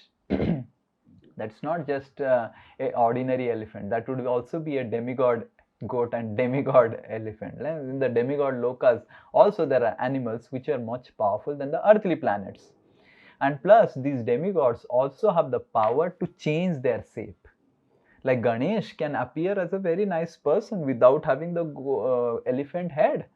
that's not just a ordinary elephant, that would also be a demigod goat and demigod elephant. In the demigod lokas also there are animals which are much powerful than the earthly planets. And plus, these demigods also have the power to change their shape. Like Ganesh can appear as a very nice person without having the elephant head,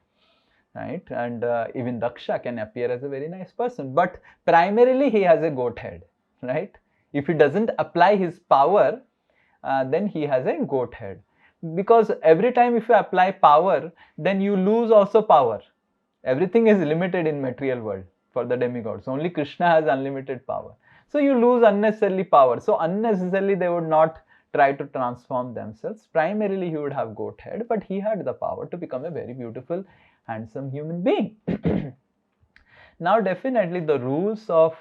right? And even Daksha can appear as a very nice person, but primarily he has a goat head, right? If he doesn't apply his power, then he has a goat head. Because every time if you apply power, then you lose also power. Everything is limited in material world. For the demigods, only Krishna has unlimited power, so you lose unnecessarily power. So unnecessarily they would not try to transform themselves. Primarily he would have goat head, but he had the power to become a very beautiful, handsome human being. Now definitely the rules of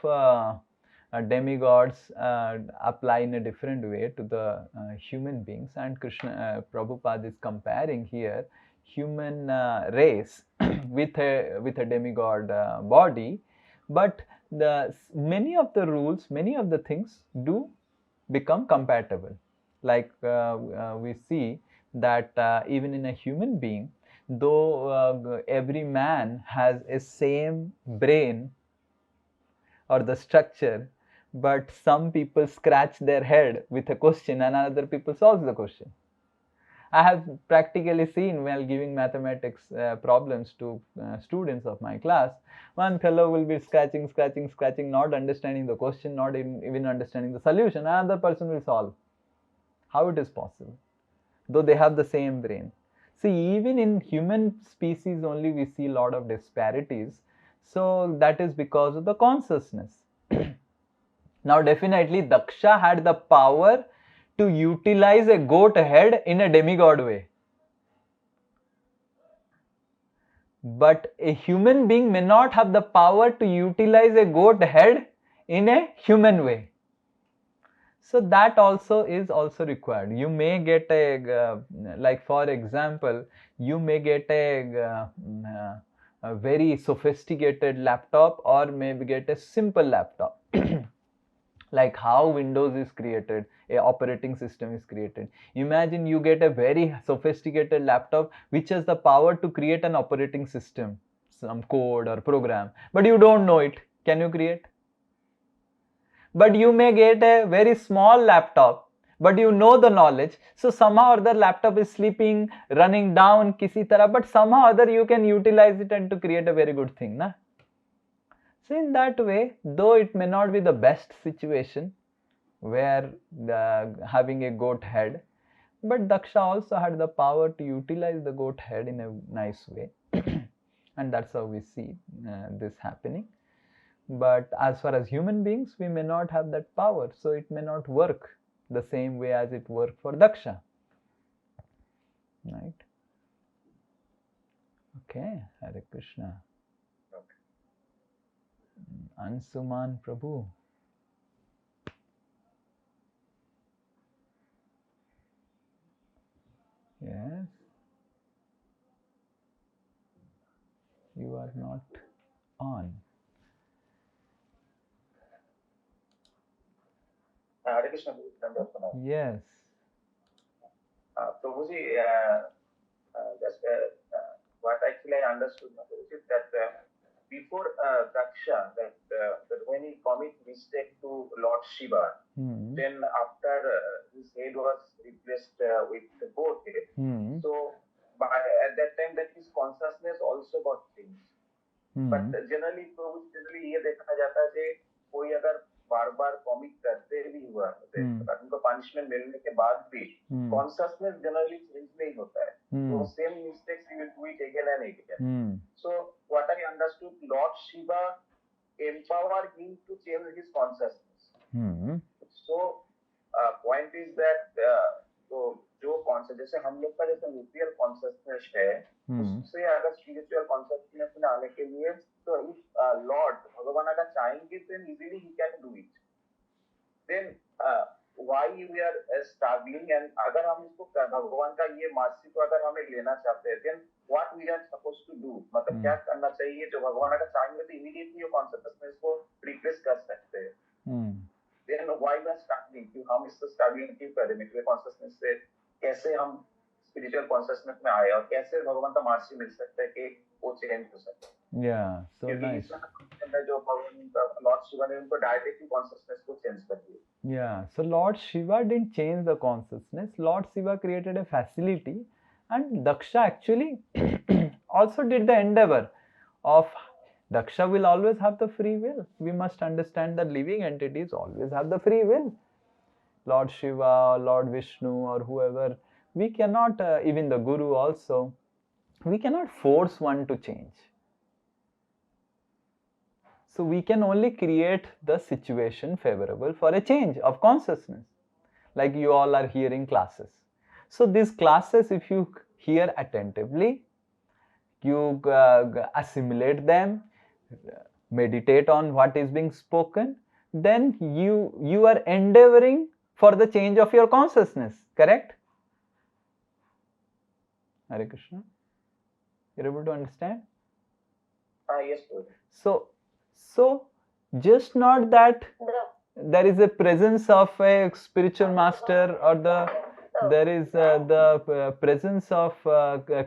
demigods apply in a different way to the human beings, and Prabhupada is comparing here human race with a demigod body, but many of the rules, many of the things do become compatible. Like we see that even in a human being, though every man has a same brain or the structure, but some people scratch their head with a question and other people solve the question. I have practically seen while giving mathematics problems to students of my class, one fellow will be scratching, not understanding the question, not even understanding the solution. Another person will solve. How it is possible? Though they have the same brain. See, even in human species only we see a lot of disparities. So that is because of the consciousness. Now definitely Daksha had the power to utilize a goat head in a demigod way. But a human being may not have the power to utilize a goat head in a human way. So that also is also required. You may get a, like for example, you may get a very sophisticated laptop, or maybe get a simple laptop. Like how Windows is created, a operating system is created. Imagine you get a very sophisticated laptop which has the power to create an operating system, some code or program, but you don't know it. Can you create? But you may get a very small laptop, but you know the knowledge. So somehow or other laptop is sleeping, running down kisi tarah, but somehow or other you can utilize it and to create a very good thing, na? So in that way, though it may not be the best situation where having a goat head, but Daksha also had the power to utilize the goat head in a nice way. And that's how we see this happening. But as far as human beings, we may not have that power, so it may not work the same way as it worked for Daksha. Right? Okay, Hare Krishna. Ansuman Prabhu. Yes. You are not on. Hare Krishna. Yes. Prabhuji, just what actually I understood is that before Daksha, that when he commit mistake to Lord Shiva, then after his head was replaced with the goat head. So at that time, that his consciousness also got changed. But generally ये देखा जाता है कि कोई अगर बार बार comic करते भी हुआ उनको पनिशमेंट मिलने के बाद भी कॉन्शियसनेस जनरली चेंज नहीं होता है तो same mistakes you will do it again and again so what I understood Lord Shiva empower him to change his consciousness so point is that तो जो कॉन्शियस जैसे हम लोग का जैसे न्यूट्रियल कॉन्शियसनेस है उससे अगर स्पिरिचुअल कॉन्शियसनेस में आने के लिए तो इफ लॉर्ड भगवान अगर चाहेंगे then easily he can do it then why we are struggling and अगर हम इसको भगवान का ये मार्सी को अगर हमें लेना चाहते हैं then what we are suppose to do मतलब क्या करना चाहिए जो भगवान अगर चाहेंगे तो इमीडिएटली ये कॉन्शियसनेस को रिप्लेस कर सकते हैं then why we are struggling कि हम इससे struggling क्यों कर रहे हैं कॉन्शियसनेस से कैसे हम स्पिरिचुअल कॉन्शियसनेस में आए और कैसे भगवान का मार्सी मिल सकता है कि वो चेंज हो सकता है so nice जो भगवान लॉर्ड शिवा ने उनको डायरेक्टली कॉन्शियसनेस को चेंज कर दिया so Lord Shiva didn't change the consciousness. Lord Shiva created a facility and Daksha actually also did the endeavor of Daksha will always have the free will. We must understand that living entities always have the free will. Lord Shiva, Lord Vishnu or whoever, we cannot, even the Guru also, we cannot force one to change. So we can only create the situation favorable for a change of consciousness. Like you all are hearing classes. So these classes, if you hear attentively, you assimilate them, meditate on what is being spoken, then you are endeavoring for the change of your consciousness, correct? Hare Krishna, you're able to understand? Yes sir. So just not that there is a presence of a spiritual master or there is the presence of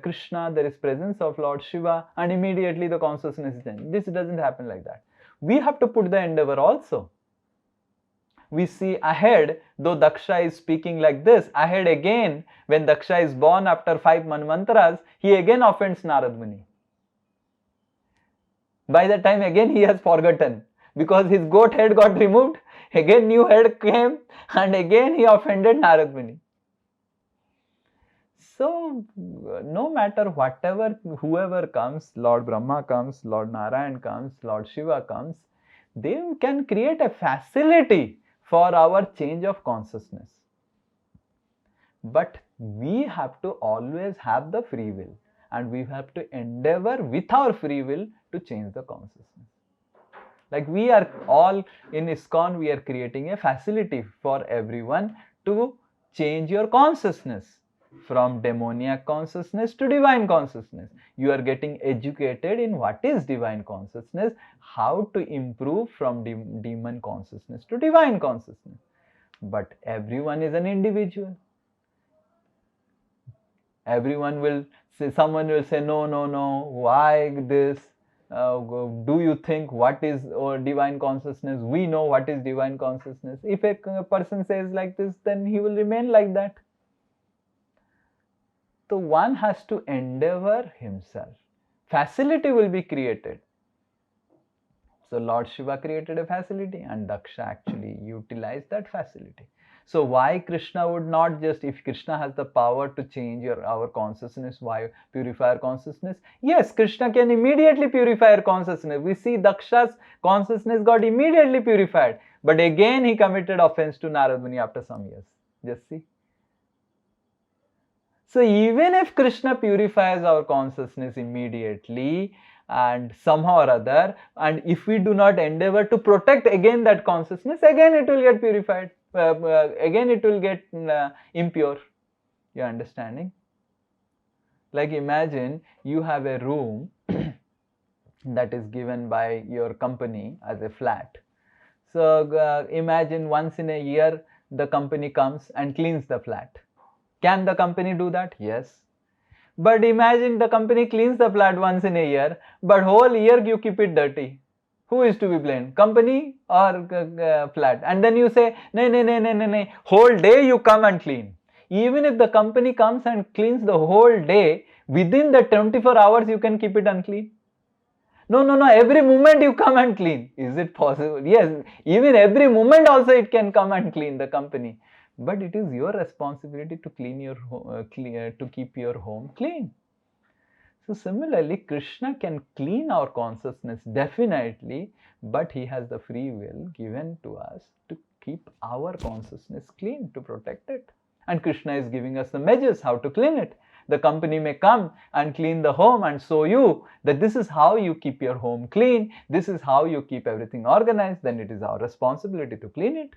Krishna, there is presence of Lord Shiva and immediately the consciousness is changed. This doesn't happen like that. We have to put the endeavor also. We see ahead, though Daksha is speaking like this, ahead again when Daksha is born after 5 manvantras, he again offends Narad Muni. By the time again he has forgotten because his goat head got removed, again new head came and again he offended Narad Muni. So, no matter whatever, whoever comes, Lord Brahma comes, Lord Narayan comes, Lord Shiva comes, they can create a facility for our change of consciousness. But we have to always have the free will and we have to endeavor with our free will to change the consciousness. Like we are all in ISKCON, we are creating a facility for everyone to change your consciousness. From demoniac consciousness to divine consciousness. You are getting educated in what is divine consciousness, how to improve from demon consciousness to divine consciousness. But everyone is an individual. Everyone will say, someone will say, no, why this? Do you think what is divine consciousness? We know what is divine consciousness. If a person says like this, then he will remain like that. So one has to endeavor himself. Facility will be created. So Lord Shiva created a facility and Daksha actually utilized that facility. So why Krishna would not just, if Krishna has the power to change our consciousness, why purify our consciousness? Yes, Krishna can immediately purify our consciousness. We see Daksha's consciousness got immediately purified. But again he committed offense to Narad Muni after some years. Just see. So even if Krishna purifies our consciousness immediately and somehow or other, and if we do not endeavor to protect again that consciousness, again it will get purified. Again it will get impure. You are understanding? Like imagine you have a room that is given by your company as a flat. So imagine once in a year the company comes and cleans the flat. Can the company do that? Yes. But imagine the company cleans the flat once in a year, but whole year you keep it dirty. Who is to be blamed? Company or flat? And then you say, no, whole day you come and clean. Even if the company comes and cleans the whole day, within the 24 hours you can keep it unclean. No, every moment you come and clean. Is it possible? Yes, even every moment also it can come and clean the company. But it is your responsibility to clean your to keep your home clean. So similarly, Krishna can clean our consciousness definitely, but he has the free will given to us to keep our consciousness clean, to protect it. And Krishna is giving us the measures how to clean it. The company may come and clean the home and show you that this is how you keep your home clean, this is how you keep everything organized. Then it is our responsibility to clean it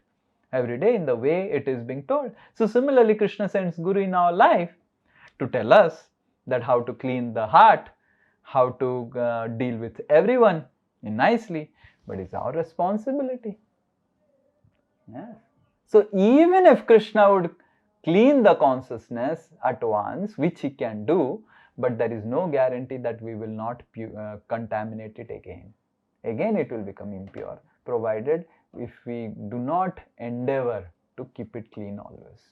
every day in the way it is being told. So similarly, Krishna sends Guru in our life to tell us that how to clean the heart, how to deal with everyone nicely, but it's our responsibility. Yes. So even if Krishna would clean the consciousness at once, which he can do, but there is no guarantee that we will not contaminate it again. Again it will become impure, provided if we do not endeavor to keep it clean always.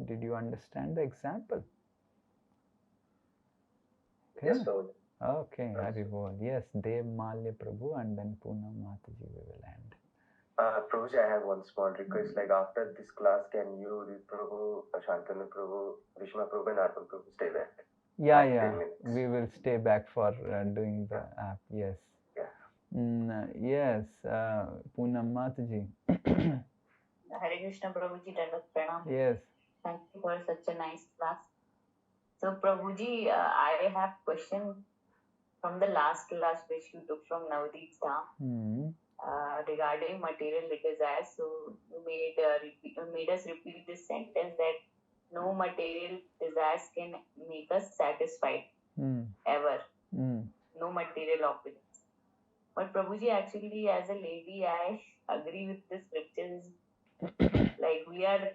Did you understand the example? Okay. Yes, Prabhu. Okay, Hari Bol. Yes, Dev Malya Prabhu and then Poonam Mataji we will end. Prabhuji, I have one small request. Like after this class, can you, Prabhu, Shantanu Prabhu, Vishma Prabhu and Arpan Prabhu stay back? Yeah. We will stay back for doing the app. Yes. Yes, Poonam Mataji. Hare Krishna Prabhuji, Pranam. Yes. Thank you for such a nice class. So Prabhuji, I have question from the last class which you took from Navdeep Dham regarding material desires. So you made us repeat this sentence that no material desires can make us satisfied ever. No material opulence. But Prabhuji, actually, as a lady, I agree with the scriptures. Like we are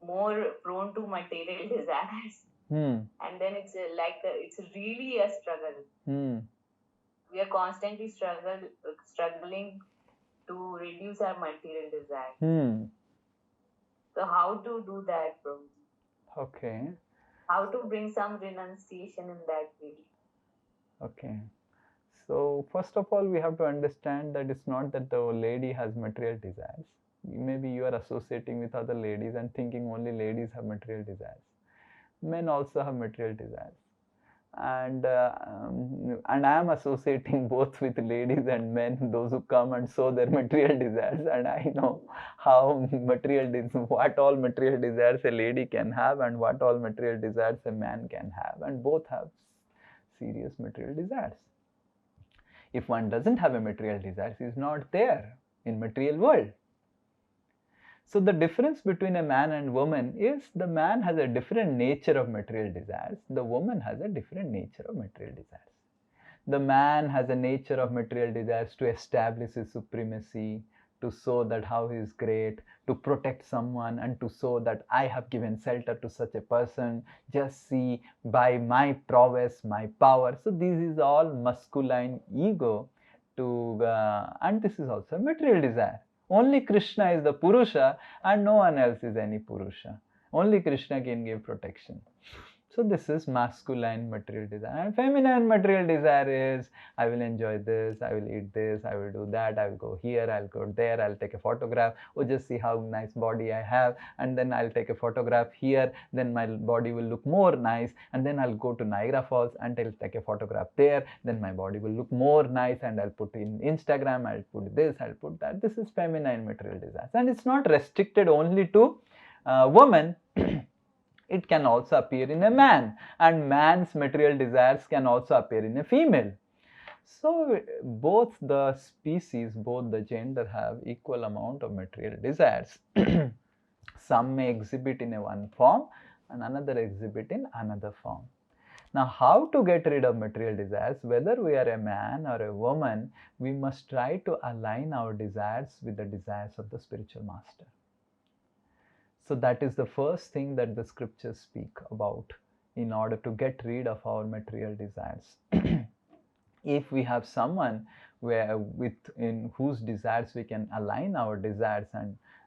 more prone to material desires, and then it's it's really a struggle. We are constantly struggling to reduce our material desires. So how to do that, Prabhuji? Okay. How to bring some renunciation in that way? Okay. So first of all, we have to understand that it's not that the lady has material desires. Maybe you are associating with other ladies and thinking only ladies have material desires. Men also have material desires. And I am associating both with ladies and men, those who come and show their material desires, and I know how what all material desires a lady can have and what all material desires a man can have, and both have serious material desires. If one doesn't have a material desire, he is not there in material world. So the difference between a man and woman is the man has a different nature of material desires. The woman has a different nature of material desires. The man has a nature of material desires to establish his supremacy, to show that how he is great, to protect someone and to show that I have given shelter to such a person. Just see by my prowess, my power. So this is all masculine ego and this is also a material desire. Only Krishna is the Purusha and no one else is any Purusha. Only Krishna can give protection. So this is masculine material desire. And feminine material desire is, I will enjoy this, I will eat this, I will do that, I will go here, I'll go there, I'll take a photograph, or just see how nice body I have, and then I'll take a photograph here, then my body will look more nice, and then I'll go to Niagara Falls and I'll take a photograph there, then my body will look more nice, and I'll put in Instagram, I'll put this, I'll put that. This is feminine material desires, and it's not restricted only to women. It can also appear in a man, and man's material desires can also appear in a female. So both the species, both the gender have equal amount of material desires. Some may exhibit in a one form and another exhibit in another form. Now, how to get rid of material desires? Whether we are a man or a woman, we must try to align our desires with the desires of the spiritual master. So that is the first thing that the scriptures speak about in order to get rid of our material desires. If we have someone in whose desires we can align our desires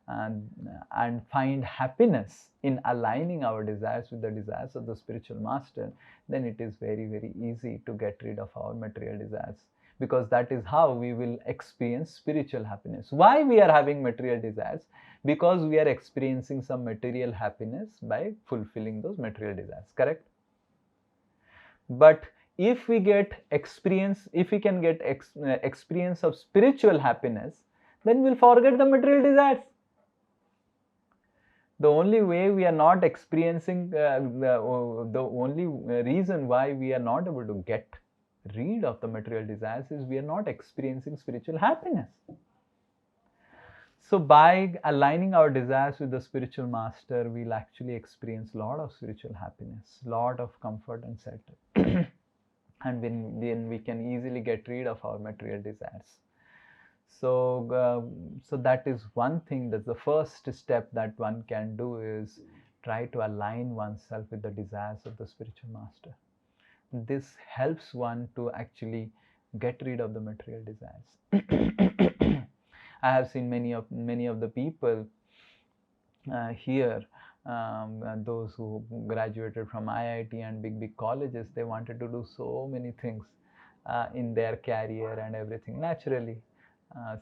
and find happiness in aligning our desires with the desires of the spiritual master, then it is very, very easy to get rid of our material desires, because that is how we will experience spiritual happiness. Why we are having material desires? Because we are experiencing some material happiness by fulfilling those material desires, correct? But if we get experience, if we can get experience of spiritual happiness, then we'll forget the material desires. The only way we are not experiencing, the only reason why we are not able to get rid of the material desires is we are not experiencing spiritual happiness. So by aligning our desires with the spiritual master, we'll actually experience a lot of spiritual happiness, lot of comfort and shelter. And then we can easily get rid of our material desires. So, so that is one thing. That's the first step that one can do, is try to align oneself with the desires of the spiritual master. This helps one to actually get rid of the material desires. I have seen many of the people here, those who graduated from IIT and big colleges. They wanted to do so many things in their career and everything. Naturally,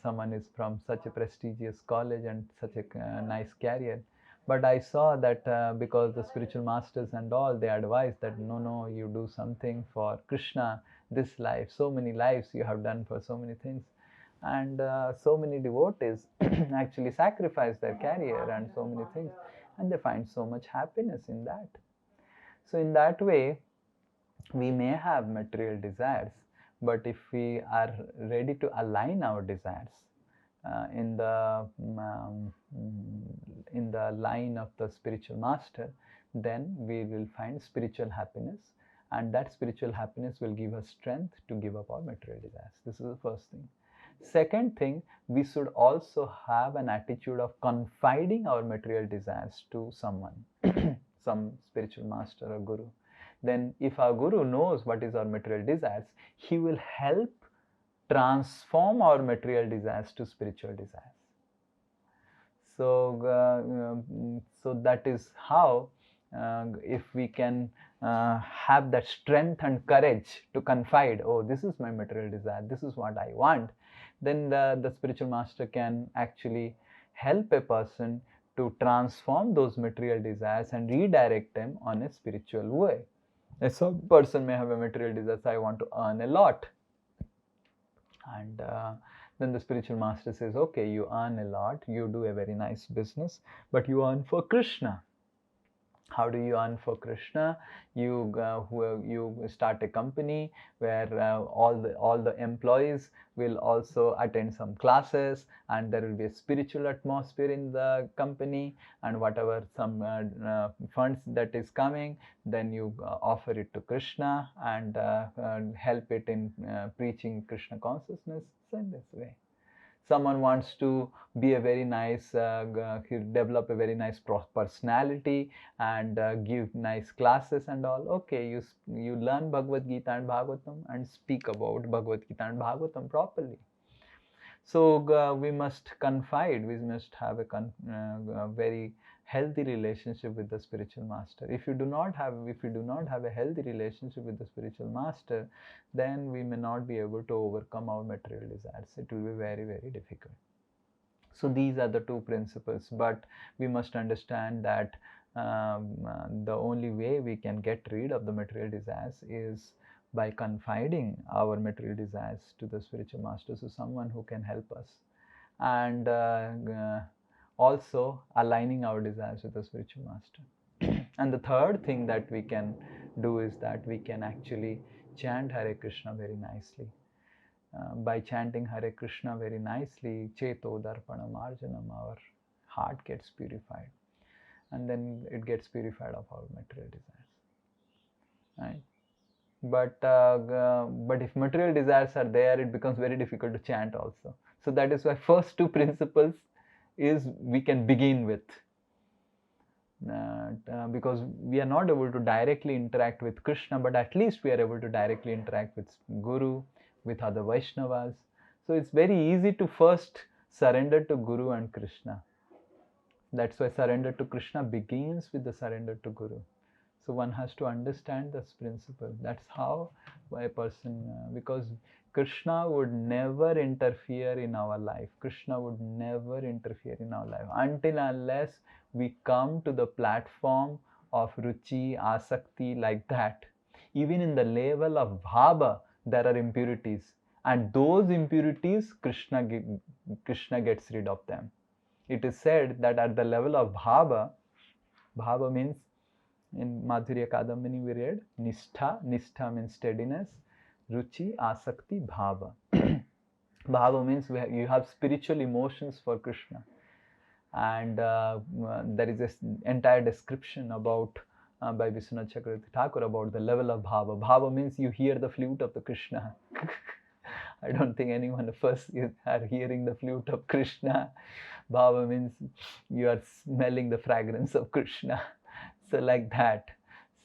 someone is from such a prestigious college and such a nice career. But I saw that because the spiritual masters and all, they advised that no, you do something for Krishna this life. So many lives you have done for so many things. And so many devotees actually sacrifice their career and so many things, and they find so much happiness in that. So in that way, we may have material desires, but if we are ready to align our desires in the line of the spiritual master, then we will find spiritual happiness, and that spiritual happiness will give us strength to give up our material desires. This is the first thing. Second thing, we should also have an attitude of confiding our material desires to someone, some spiritual master or guru. Then if our guru knows what is our material desires, he will help transform our material desires to spiritual desires. So, so that is how, if we can have that strength and courage to confide, oh, this is my material desire, this is what I want, then the spiritual master can actually help a person to transform those material desires and redirect them on a spiritual way. Some person may have a material desire, I want to earn a lot. And then the spiritual master says, okay, you earn a lot, you do a very nice business, but you earn for Krishna. How do you earn for Krishna? You start a company where all the employees will also attend some classes, and there will be a spiritual atmosphere in the company, and whatever some funds that is coming, then you offer it to Krishna and help it in preaching Krishna consciousness. So in this way, someone wants to be a very nice, develop a very nice personality and give nice classes and all. Okay, you learn Bhagavad Gita and Bhagavatam and speak about Bhagavad Gita and Bhagavatam properly. So we must confide, we must have a very healthy relationship with the spiritual master. If you do not have a healthy relationship with the spiritual master, then we may not be able to overcome our material desires. It will be very, very difficult. So these are the two principles, but we must understand that the only way we can get rid of the material desires is by confiding our material desires to the spiritual master, so someone who can help us, and also aligning our desires with the spiritual master. And the third thing that we can do is that we can actually chant Hare Krishna very nicely. By chanting Hare Krishna very nicely, Cheto Darpana Marjanam, our heart gets purified, and then it gets purified of our material desires, right? But if material desires are there, it becomes very difficult to chant also. So that is why first two principles is we can begin with, because we are not able to directly interact with Krishna, but at least we are able to directly interact with Guru, with other Vaishnavas. So it's very easy to first surrender to Guru and Krishna. That's why surrender to Krishna begins with the surrender to Guru. So one has to understand this principle. That's how a person, because Krishna would never interfere in our life. Krishna would never interfere in our life until unless we come to the platform of Ruchi, Asakti, like that. Even in the level of Bhava, there are impurities. And those impurities, Krishna gets rid of them. It is said that at the level of Bhava, Bhava means, in Madhurya Kadambini we read, Nishtha. Nishtha means steadiness. Ruchi, Asakti, Bhava. Bhava means you have spiritual emotions for Krishna. And there is an entire description about by Vishwanath Chakravarti Thakur about the level of Bhava. Bhava means you hear the flute of the Krishna. I don't think any one of us are hearing the flute of Krishna. Bhava means you are smelling the fragrance of Krishna. So like that.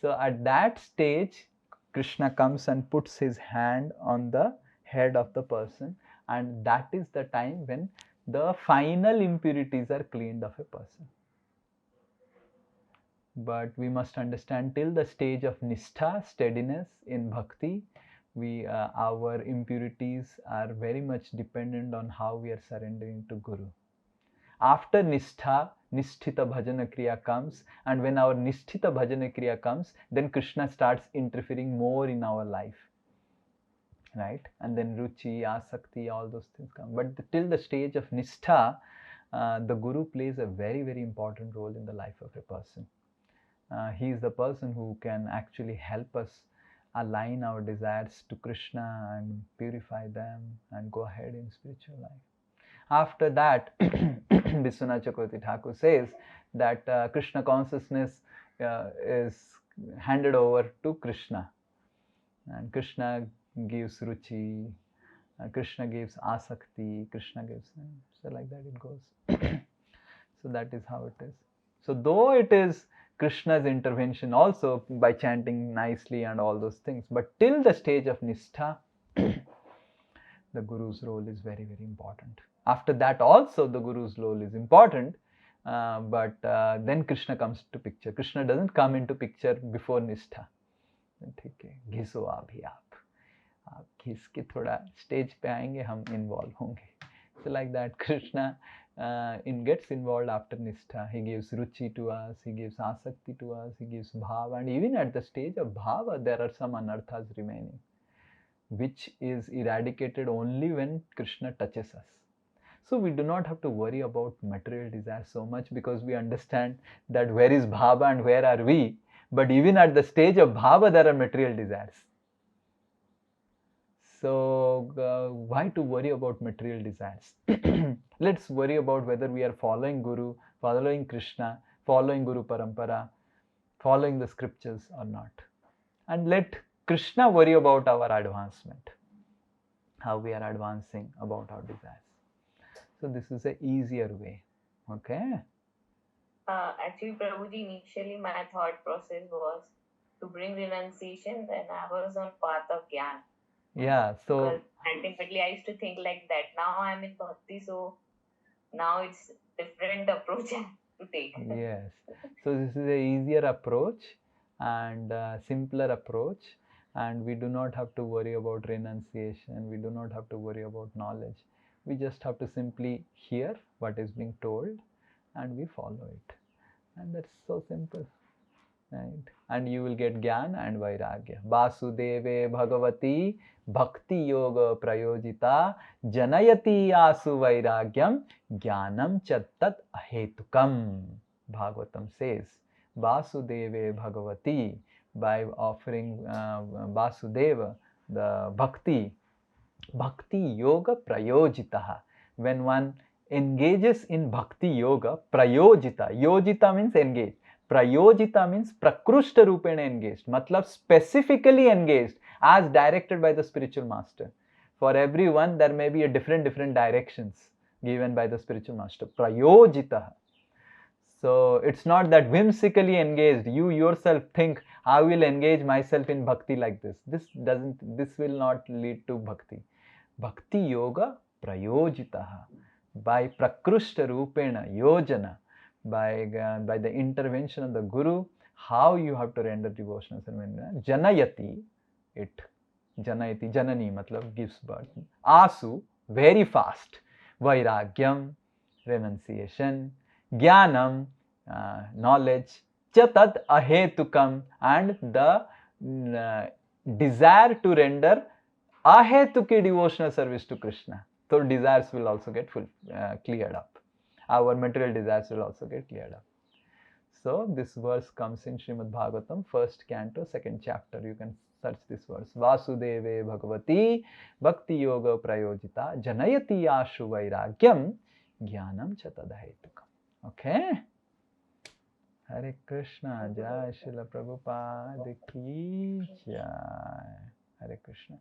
So at that stage, Krishna comes and puts his hand on the head of the person, and that is the time when the final impurities are cleaned of a person. But we must understand, till the stage of Nishtha, steadiness in Bhakti, our impurities are very much dependent on how we are surrendering to Guru. After Nishtha, Nisthita Bhajana Kriya comes, and when our Nisthita Bhajana Kriya comes, then Krishna starts interfering more in our life, right? And then Ruchi, Asakti, all those things come. But till the stage of Nishtha, the Guru plays a very, very important role in the life of a person. He is the person who can actually help us align our desires to Krishna and purify them and go ahead in spiritual life. After that, Vishwanath Chakravarti Thakur says that Krishna consciousness is handed over to Krishna, and Krishna gives Ruchi, Krishna gives Asakti, Krishna gives, so like that it goes. So that is how it is. So though it is Krishna's intervention also by chanting nicely and all those things, but till the stage of Nishtha, the Guru's role is very, very important. After that also the Guru's role is important, but then Krishna comes to picture. Krishna doesn't come into picture before Nishtha. ठीक है, घिसो अभी आप घिस के थोड़ा stage पे आएंगे, हम इन्वॉल्व होंगे. So like that, Krishna gets involved after Nishtha. He gives Ruchi to us, he gives Asakti to us, he gives Bhava, and even at the stage of Bhava there are some anarthas remaining, which is eradicated only when Krishna touches us. So we do not have to worry about material desires so much, because we understand that where is Bhava and where are we. But even at the stage of Bhava there are material desires. So why to worry about material desires? Let's worry about whether we are following Guru, following Krishna, following Guru Parampara, following the scriptures or not. And let Krishna worry about our advancement, how we are advancing about our desires. So this is an easier way. Okay? Actually, Prabhuji, initially my thought process was to bring renunciation when I was on path of Gyan. Yeah, so because ultimately I used to think like that. Now I'm in Bhakti, so now it's different approach to take. Yes. So this is a easier approach and simpler approach, and we do not have to worry about renunciation. We do not have to worry about knowledge. We just have to simply hear what is being told and we follow it. And that's so simple. Right? And you will get Gyan and Vairagya. Vasudeve Bhagavati Bhakti Yoga Prayojita Janayati Asu Vairagyam Jnanam Chattat Ahetukam. Bhagavatam says, Vasudeve Bhagavati, by offering Vasudeva the Bhakti Yoga Prayojita. When one engages in Bhakti Yoga, Prayojita, Yojita means engage. Prayojita means prakrushta rupena engaged, matlab specifically engaged as directed by the spiritual master. For everyone, there may be a different directions given by the spiritual master. Prayojita. So it's not that whimsically engaged. You yourself think, I will engage myself in bhakti like this. This will not lead to bhakti. Bhakti yoga prayojitaha, by prakrushta rupena yojana, by the intervention of the guru, how you have to render devotional service. Janayati, it janayati, janani matlab gives birth. Asu, very fast. Vairagyam, renunciation. Jnanam, knowledge. Chatad ahetukam, and the desire to render ahetuki devotional service to Krishna. So desires will also get cleared up. Our material desires will also get cleared up. So this verse comes in Srimad Bhagavatam, 1st canto, 2nd chapter. You can search this verse. Vasudeve Bhagavati Bhakti Yoga Prayojita Janayati Ashu Vairagyam Jnanam Chatadahetukam. Okay? Hare Krishna. Jai Srila Prabhupada ki Jai. Hare Krishna.